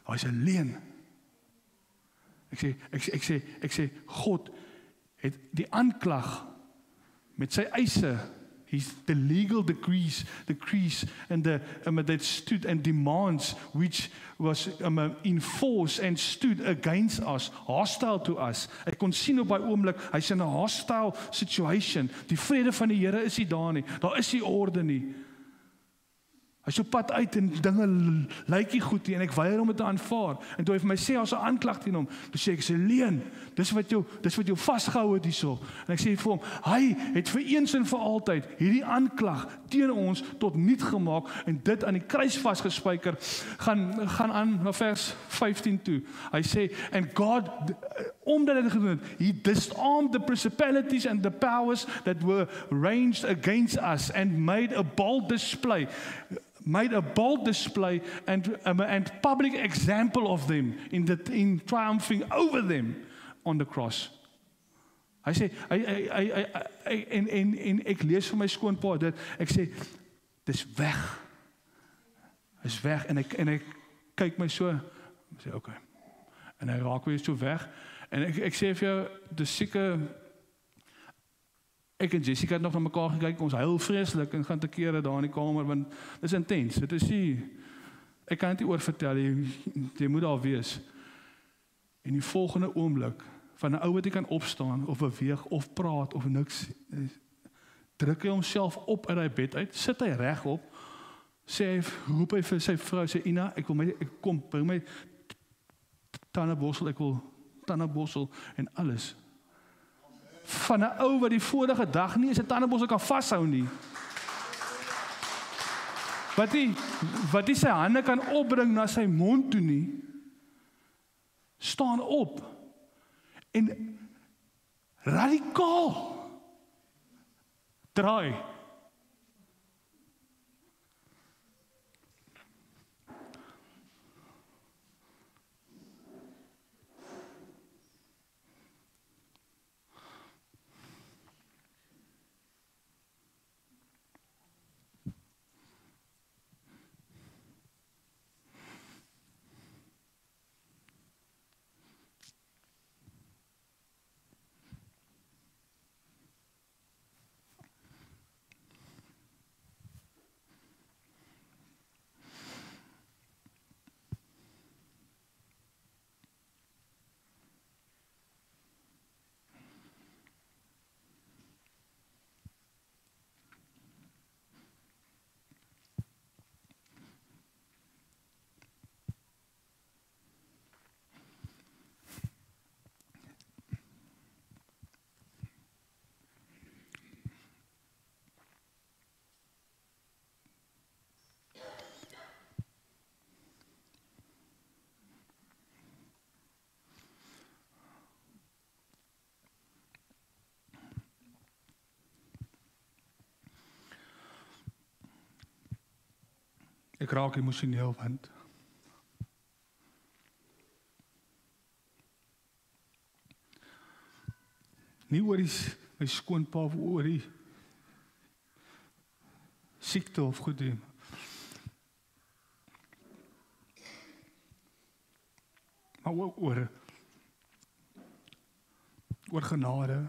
S1: hy's 'n leuen. Ek sê, God het die aanklag met sy eise, the legal decrees and that stood and demands, which was enforced and stood against us, hostile to us. Ek kon sien op by oomblik, hy's in 'n hostile situation. Die vrede van die Here is nie daar nie. Daar is nie orde nie. Hy's op pad uit en dinge lyk nie goed nie, en ek weier om dit te aanvaar. En toe hy vir my sê, as 'n aanklag teen hom, toe sê ek, sê, leuen, dis wat jou vasgehou het hierso. En ek sê vir hom, hy het vir eens en vir altyd hierdie aanklag teen ons tot niet gemaak, en dit aan die kruis vasgespijker, gaan aan na vers 15 toe. Hy sê, and God, omdat hy dit gedoen het, he disarmed the principalities and the powers that were ranged against us, and made a bold display and public example of them in triumphing over them on the cross. Hy sê, en ek lees vir my skoonpa dit, ek sê, dis weg. Is weg, en ek kyk my so, ek sê, okay. En hy raak weer so weg, en ek sê vir jou, dis seker, ek en Jessica het nog na mekaar gekyk, ons huil vreeslik en gaan te kere daar in die kamer, want dit is intens, dit is nie, ek kan dit nie oor vertel, jy moet daar wees. En die volgende oomblik, van 'n ou wat jy kan opstaan, of beweeg, of praat, of niks, druk hy homself op uit die bed uit, sit hy reg op, roep hy vir sy vrou, sê Ina, ek kom, bring my tandeborsel, ek wil tandeborsel en alles. Van 'n ou wat die vorige dag nie sy tandeborsel kan vashou nie. Wat die sy hande kan opbring na sy mond toe nie, staan op en radikaal draai. Ek raak emosioneel, want nie oor my skoonpa of oor die siekte of goed doen. Maar oor genade.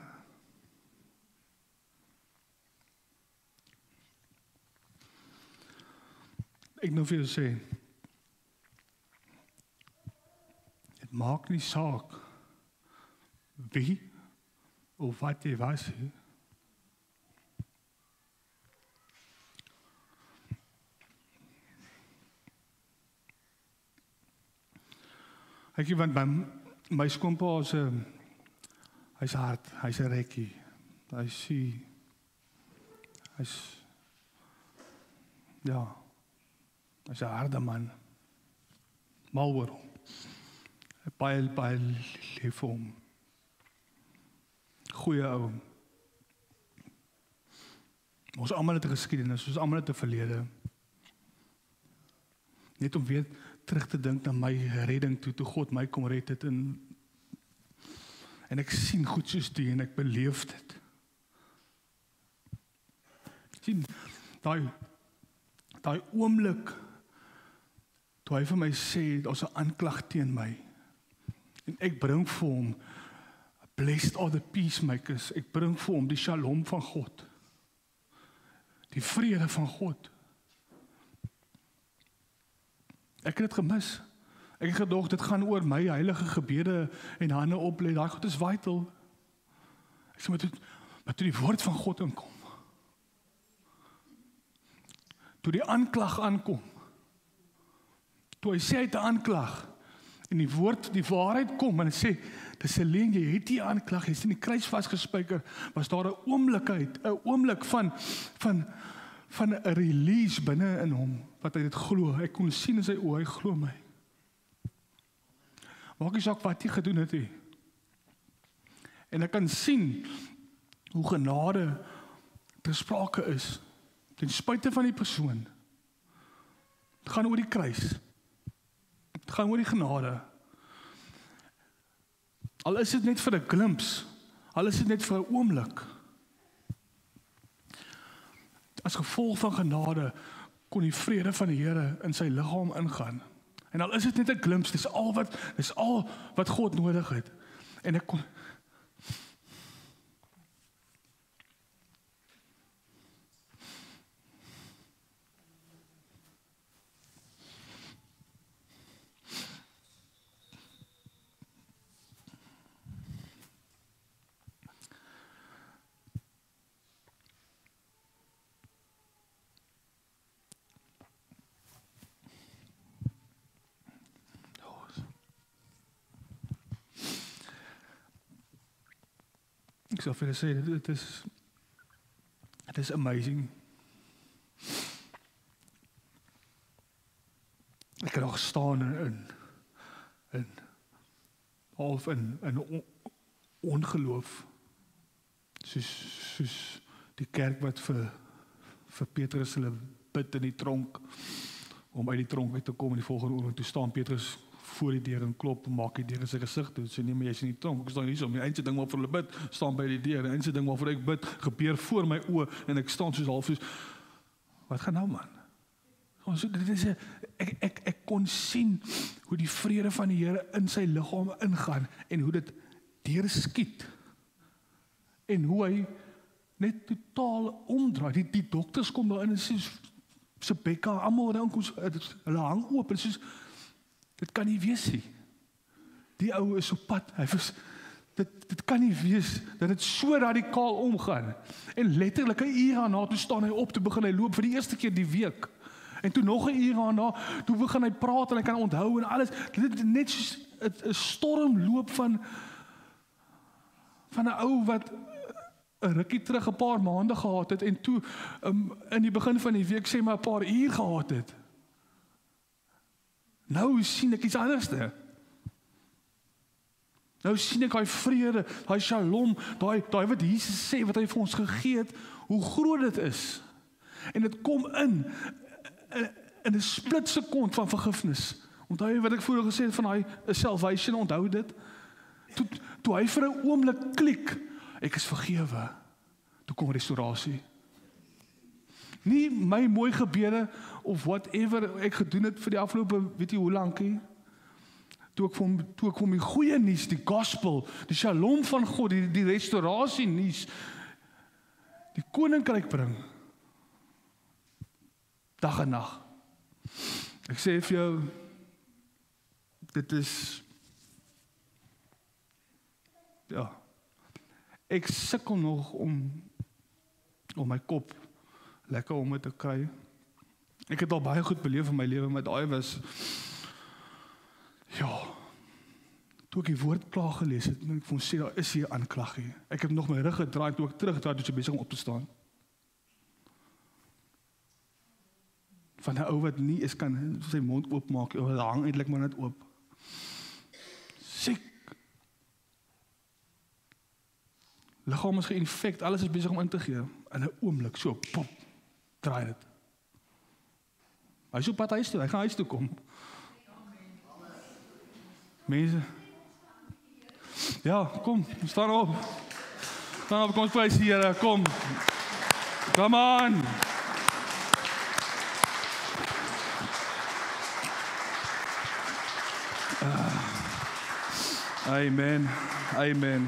S1: Ek nou vir jou sê, het maak nie saak wie of wat jy was. Ek want my skoonpa is hy's hard, hy's 'n rekkie. Hy's 'n harde man. Mal oor hom. Baie lief vir hom. Goeie ou. Ons almal het 'n geskiedenis, ons almal het 'n verlede. Net om weer terug te dink na my redding toe God my kom red het en ek sien goed soos die en ek beleef dit. Sien, daai oomblik toe hy vir my sê, daar's 'n aanklag teen my. En ek bring vir hom, blessed are the peacemakers, ek bring vir hom die shalom van God. Die vrede van God. Ek het dit gemis. Ek het gedog, dit gaan oor my heilige gebede en hande oplê, daai God is vital. Ek sê, maar toe die woord van God inkom, toe die aanklag aankom, toe hy sê hy het 'n aanklag, en die woord, die waarheid kom, en hy sê, dis 'n leuen, jy het die aanklag, jy is in die kruis vasgespijker, was daar 'n oomblik van 'n release binne in hom, wat hy dit glo, ek kon sien in sy oë, hy glo my. Maak nie saak wat jy gedoen het, en ek kan sien, hoe genade ter sprake is, ten spyte van die persoon. Het gaan oor die kruis. Het gaan oor die genade. Al is dit net vir 'n glimps, al is dit net vir 'n oomblik. As gevolg van genade kon die vrede van die Here in sy liggaam ingaan. En al is dit net 'n glimps, dis al wat God nodig het. En ek kon sal vir julle sê, dit is amazing. Ek het nog staan in ongeloof, soos die kerk wat vir Petrus hulle bid in die tronk, om uit die tronk uit te kom in die volgende oomblik, toe staan Petrus voor die deur en klop, en maak die deur in sy gesig toe, sê nee, maar jy is in die tronk, ek staan hier so, die eindste ding waarvoor hulle bid, staan by die deur, die eindste ding waarvoor ek bid, gebeur voor my oë, en ek staan soos half soos, wat gaan nou man? Dit is ek kon sien hoe die vrede van die Here in sy liggaam ingaan, en hoe dit deurskiet, en hoe hy net totaal omdraai, die dokters kom daar in, en sê, sy bekka, allemaal hulle hang oop, en soos, dit kan nie wees nie. Die ou is op pad, dit kan nie wees, dat dit so radikaal omgaan, en letterlik 'n uur daarna, toe staan hy op, toe begin hy loop, vir die eerste keer die week, en toe nog 'n uur daarna, toe begin hy praat, en hy kan onthou, en alles, dit net soos 'n stormloop van 'n ou wat 'n rukkie terug 'n paar maande gehad het, en toe in die begin van die week sê maar 'n paar uur gehad het. Nou sien ek iets anderste. Nou sien ek daai vrede, daai shalom, daai wat Jesus sê, wat hy vir ons gegee het, hoe groot dit is. En dit kom in 'n split sekond van vergifnis. Onthou jy wat ek vroeër gesê het van daai salvation, onthou dit? Toe hy vir 'n oomblik klik, ek is vergewe, toe kom restaurasie. Nie my mooi gebede, of whatever ek gedoen het vir die afgelope, weet jy hoe lankie, toe ek vir hom die goeie nuus, die gospel, die shalom van God, die restaurasie nuus, die koninkryk bring, dag en nag. Ek sê vir jou, dit is, ja, ek sukkel nog om my kop lekker om te kry. Ek het al baie goed beleef in my lewe, maar daai was, ja, toe ek die woord klaar gelees het, en ek vir ons sê, daar is hier aanklag hier. Ek het nog my rug gedraai, toe ek terugdraai, toe ek besig om op te staan. Van 'n ou wat nie is kan sy mond oopmaak, hy hang eintlik maar net oop. Siek. Liggaam is geïnfekt, alles is besig om in te gee. In 'n oomblik, so, pop, draai dit. Hy is op pad huis toe, hy gaan huis toe kom. Mense, ja, kom, staan op. Staan op, kom ons prys die Here, kom. Come on. Amen, amen.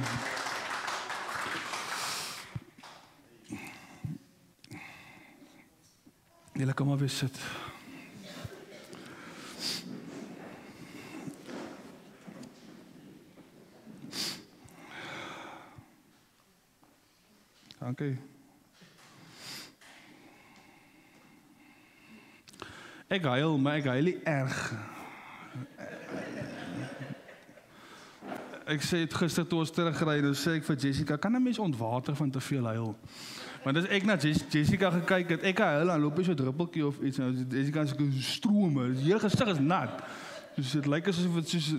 S1: Julle kom maar weer sit. Dankie. Ek huil, maar ek huil nie erg. Ek sê het gister toe ons teruggery, nou sê ek vir Jessica, kan 'n mens ontwater van te veel huil? Want as ek na Jessica gekyk het, ek huil, dan loop jy so 'n druppeltjie of iets, nou Jessica is strome, die hele gesig is nat. Dus dit lyk asof dit soos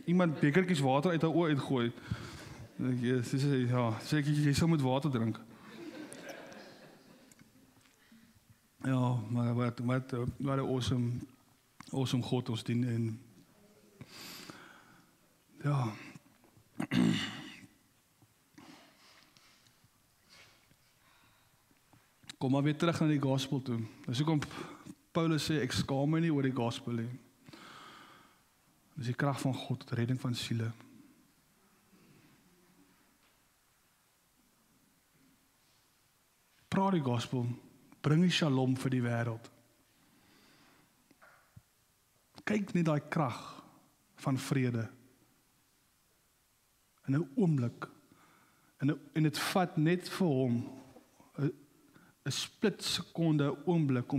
S1: iemand bekertjies water uit haar oë uitgooi. Ja, sê ek, jy sal moet water drink. Ja, maar wat 'n awesome God ons dien, en ja. Kom maar weer terug na die gospel toe. Dis hoekom Paulus sê, ek skaam my nie oor die gospel nie. Dis die krag van God tot redding van siele. Praat die gospel, bring die shalom vir die wêreld. Kyk net daai krag van vrede. In 'n oomblik, en dit vat net vir hom 'n split sekonde, 'n oomblik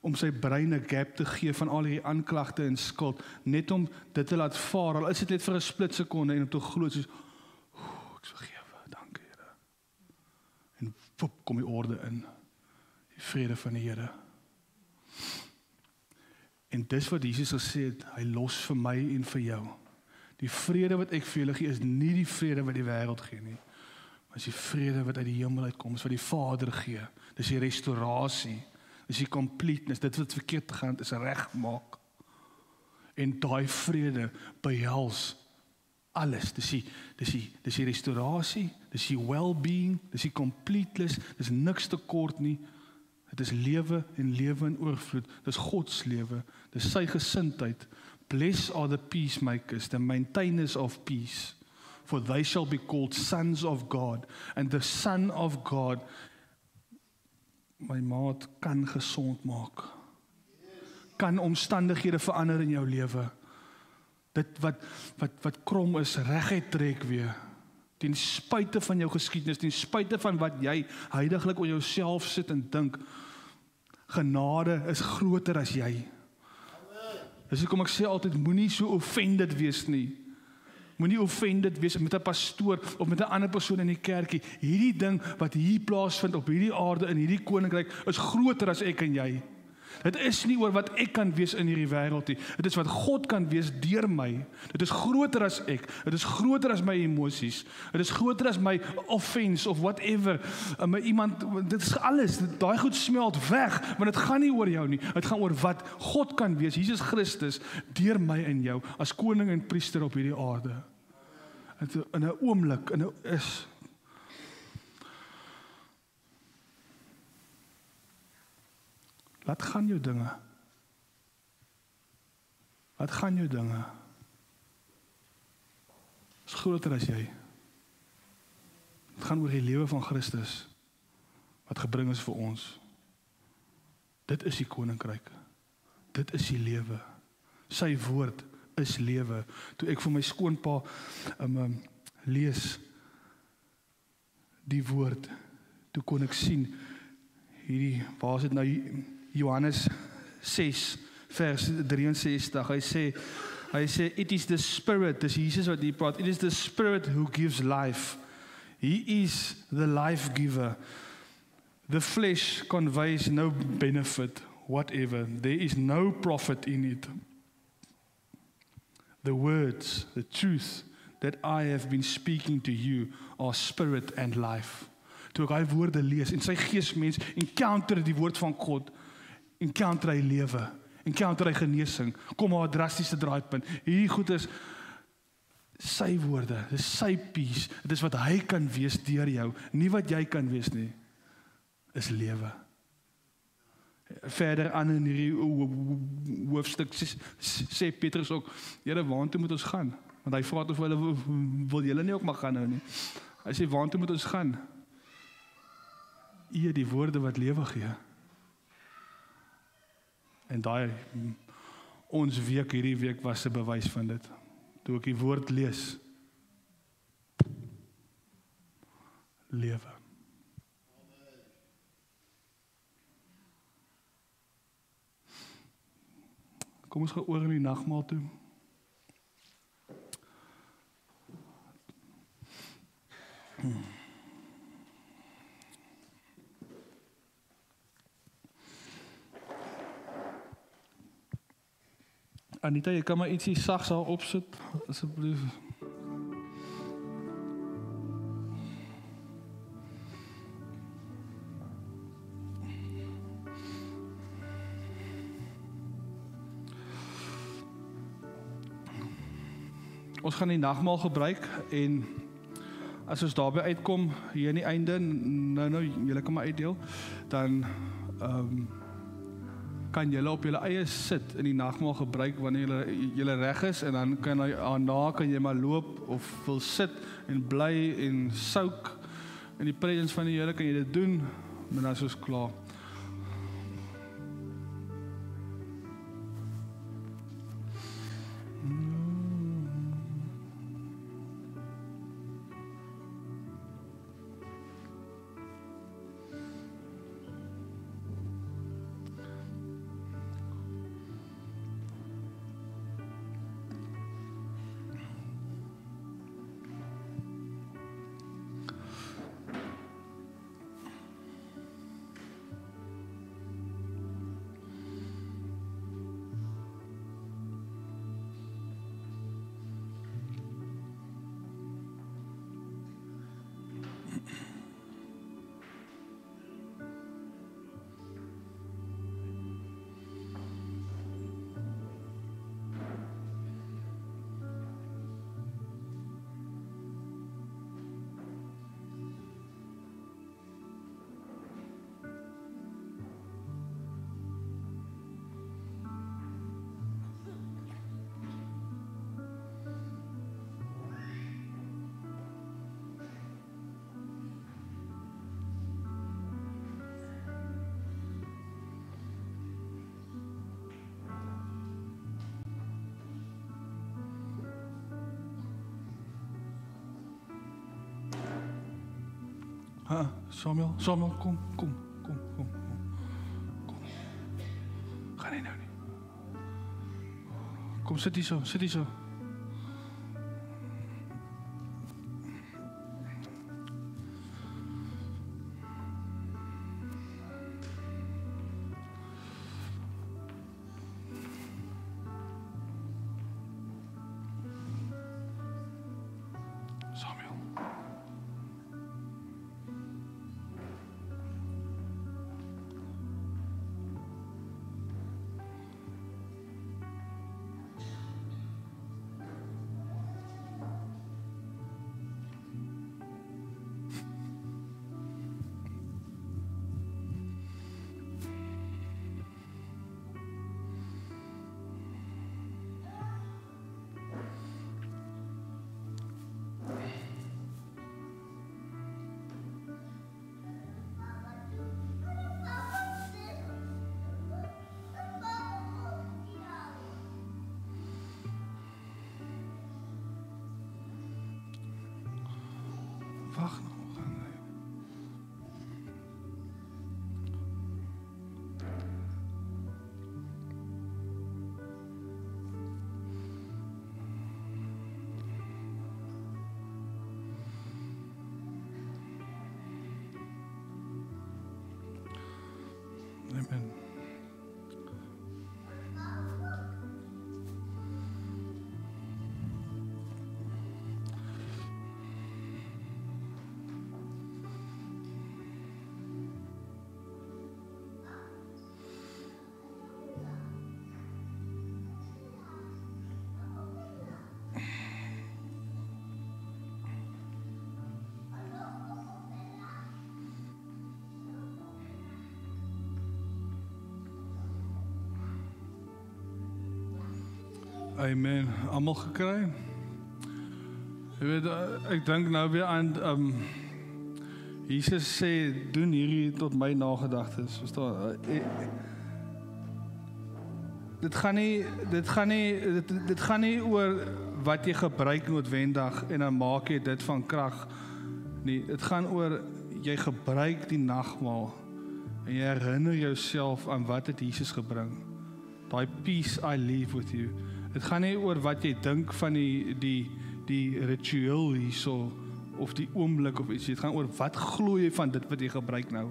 S1: om sy brein 'n gap te gee van al die aanklagte en skuld, net om dit te laat vaar, al is dit net vir 'n split sekonde, en om te glo soos, ek is vergewe, dankie Here. kom die orde in. Die vrede van die Here. En dis wat Jesus gesê het, hy los vir my en vir jou. Die vrede wat ek vir julle gee, is nie die vrede wat die wêreld gee nie. Maar is die vrede wat uit die hemel uitkom, is wat die Vader gee. Dis die restaurasie, dis die completeness, dit wat verkeerd gaan, is regmaak. En daai vrede behels alles. Dis die restaurasie, dis die well-being, dis die completeness, dis niks tekort nie. Dit is lewe en lewe in oorvloed. Dis Gods lewe, dis sy gesindheid. Blessed are the peacemakers, the maintainers of peace, for they shall be called sons of God. And the Son of God, my maat, kan gesond maak. Kan omstandighede verander in jou lewe. Dit wat krom is, reguit trek weer. Ten spyte van jou geskiedenis, ten spyte van wat jy heiliglik oor jouself sit en dink, genade is groter as jy. Dis hoekom ek sê altyd, moenie so offended wees nie. Moenie offended wees met 'n pastoor of met 'n ander persoon in die kerkie. Hierdie ding wat hier plaasvind op hierdie aarde in hierdie koninkryk is groter as ek en jy. Dit is nie oor wat ek kan wees in hierdie wêreld nie. Dit is wat God kan wees deur my. Dit is groter as ek. Dit is groter as my emosies. Dit is groter as my offense of whatever. Dit is alles. Daai goed smelt weg, want dit gaan nie oor jou nie. Dit gaan oor wat God kan wees, Jesus Christus, deur my en jou, as koning en priester op hierdie aarde. In 'n oomblik, Laat gaan jou dinge. Laat gaan jou dinge. Is groter as jy. Het gaan oor die lewe van Christus, wat gebring is vir ons. Dit is die koninkryk. Dit is die lewe. Sy woord is lewe. Toe ek vir my skoonpa lees die woord, toe kon ek sien hierdie, waar is dit nou, Johannes 6 vers 63, hy sê it is the Spirit, dis Jesus wat hier praat, it is the Spirit who gives life. He is the life giver. The flesh conveys no benefit whatever. There is no profit in it. The words, the truth that I have been speaking to you are spirit and life. Toe ek hy woorde lees en sy geesmens encounter die woord van God, encounter hy lewe, encounter hy genesing, kom maar 'n drastiese draaipunt. Hierdie goed is sy woorde, dis sy peace, dit is wat hy kan wees deur jou, nie wat jy kan wees nie, is lewe. Verder aan in hierdie hoofstuk sê Petrus ook, Here, waartoe moet ons gaan? Want hy vra of hulle wil julle nie ook mag gaan nou nie. Hy sê, waartoe moet ons gaan? Die woorde wat lewe gee. En ons hierdie week was 'n bewys van dit. Toe ek die woord lees, lewe. Kom ons gaan oor in die nagmaal toe. Anita, jy kan maar ietsie sags daar opsit, asseblief. Ons gaan die nagmaal gebruik en as ons daarby uitkom, hier aan die einde, nou, julle kan maar uitdeel, dan kan julle op julle eie sit in die nagmaal gebruik wanneer julle reg is en dan kan jy maar loop of wil sit en bly en soak in die presence van die Here, kan jy dit doen, en dan is ons klaar. Samuel, kom. Gaan nie nou nie. Kom, sit hier so. Wacht nog. Amen. Amen. Almal gekry? Jy weet, ek dink nou weer aan Jesus sê doen hierdie tot my nagedagtes. Verstaan? Dit gaan nie oor wat jy gebruik noodwendig en dan maak jy dit van krag nie. Dit gaan oor jy gebruik die nagmaal en jy herinner jouself aan wat het Jesus gebring. Daai peace I leave with you. Dit gaan nie oor wat jy dink van die ritueel hierso of die oomblik of iets. Dit gaan oor wat glo jy van dit wat jy gebruik nou.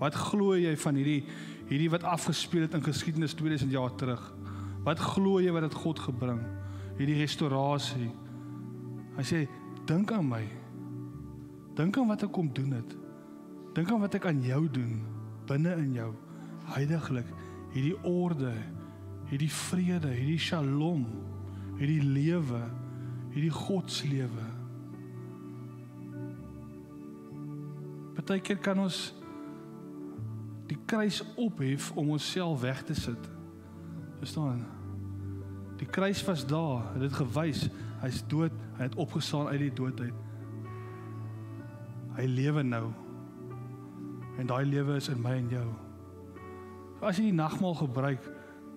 S1: Wat glo jy van hierdie wat afgespeel het in geskiedenis 2000 jaar terug? Wat glo jy wat dit God gebring? Hierdie restaurasie. Hy sê, dink aan my. Dink aan wat ek kom doen het. Dink aan wat ek aan jou doen, binne in jou. Heiliglik, hierdie orde, hierdie vrede, hierdie shalom, hierdie lewe, hierdie godslewe. Partykeer kan ons die kruis ophef om onsself weg te sit. Verstaan? Die kruis was daar, het dit gewys, hy is dood, hy het opgestaan uit die dood uit. Hy lewe nou. En daai lewe is in my en jou. As jy die nagmaal gebruik,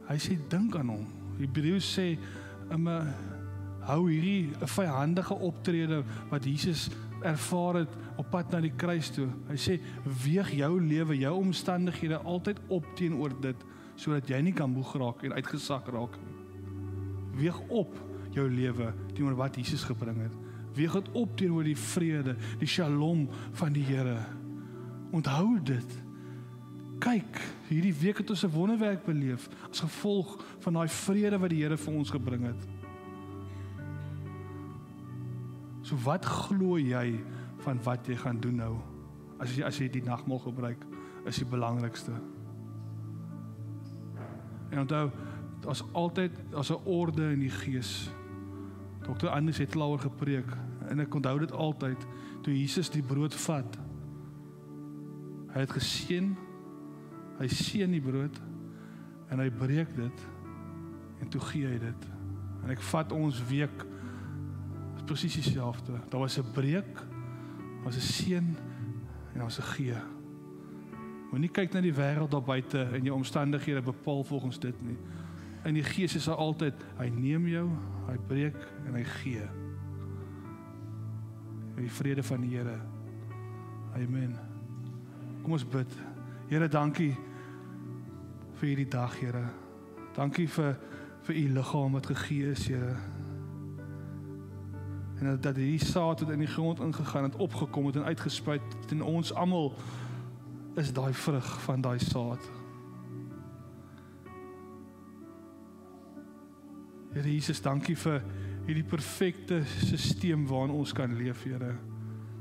S1: hy sê, dink aan hom. Hebreërs sê, hou hierdie 'n vyhandige optrede wat Jesus ervaar het op pad na die kruis toe. Hy sê, weeg jou lewe, jou omstandighede altyd op teenoor dit, sodat jy nie kan moeg raak en uitgesak raak. Weeg op jou lewe teenoor wat Jesus gebring het. Weeg dit op teenoor die vrede, die shalom van die Here. Onthou dit. Kyk, hierdie week het ons 'n wonderwerk beleef as gevolg van daai vrede wat die Here vir ons gebring het. So wat glo jy van wat jy gaan doen nou? As jy die nagmaal gebruik, is die belangrikste. En onthou, as altyd as 'n orde in die gees. Dr. Anders het al oor gepreek en ek onthou dit altyd toe Jesus die brood vat. Hy het geseën. Hy seën die brood en hy breek dit en toe gee hy dit. En ek vat ons week presies dieselfde. Daar was 'n breek, daar was 'n seën en daar was 'n gee. Moenie kyk na die wêreld daar buite en jou omstandighede bepaal volgens dit nie. In die gees is daar altyd, hy neem jou, hy breek en hy gee. Die vrede van die Here. Amen. Kom ons bid. Here, dankie vir hierdie dag, Here. Dankie vir u liggaam wat gegee is, Here. En dat hierdie saad wat in die grond ingegaan het, opgekom het en uitgespuit het, en ons almal is daai vrug van daai saad. Here Jesus, dankie vir hierdie perfekte stelsel waarin ons kan leef, Here.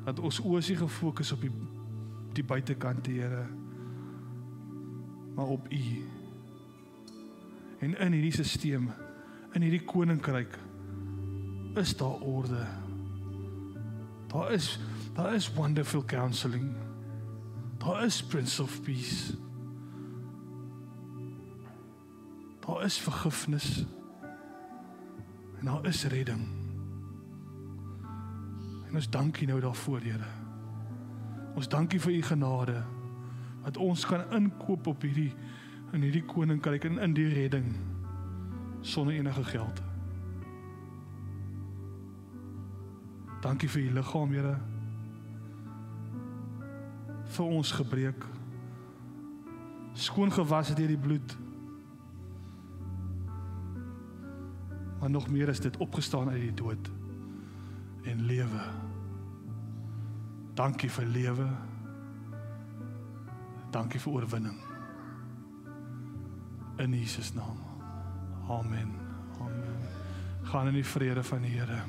S1: Dat ons oë nie gefokus op die buitekant, Here, maar op U. En in hierdie stelsel, in hierdie koninkryk, is daar orde. Daar is wonderful counseling. Daar is Prince of Peace. Daar is vergifnis. En daar is redding. En ons dankie nou daarvoor, Here. Ons dankie vir u genade, dat ons kan inkoop op in hierdie koninkryk en in die redding, sonder enige geld. Dankie vir u liggaam, Here, vir ons gebreek, skoon gewas deur die bloed, maar nog meer is dit opgestaan uit die dood en lewe. Dankie vir lewe, dankie vir oorwinning. In Jesus naam. Amen. Amen. Gaan in die vrede van die Here.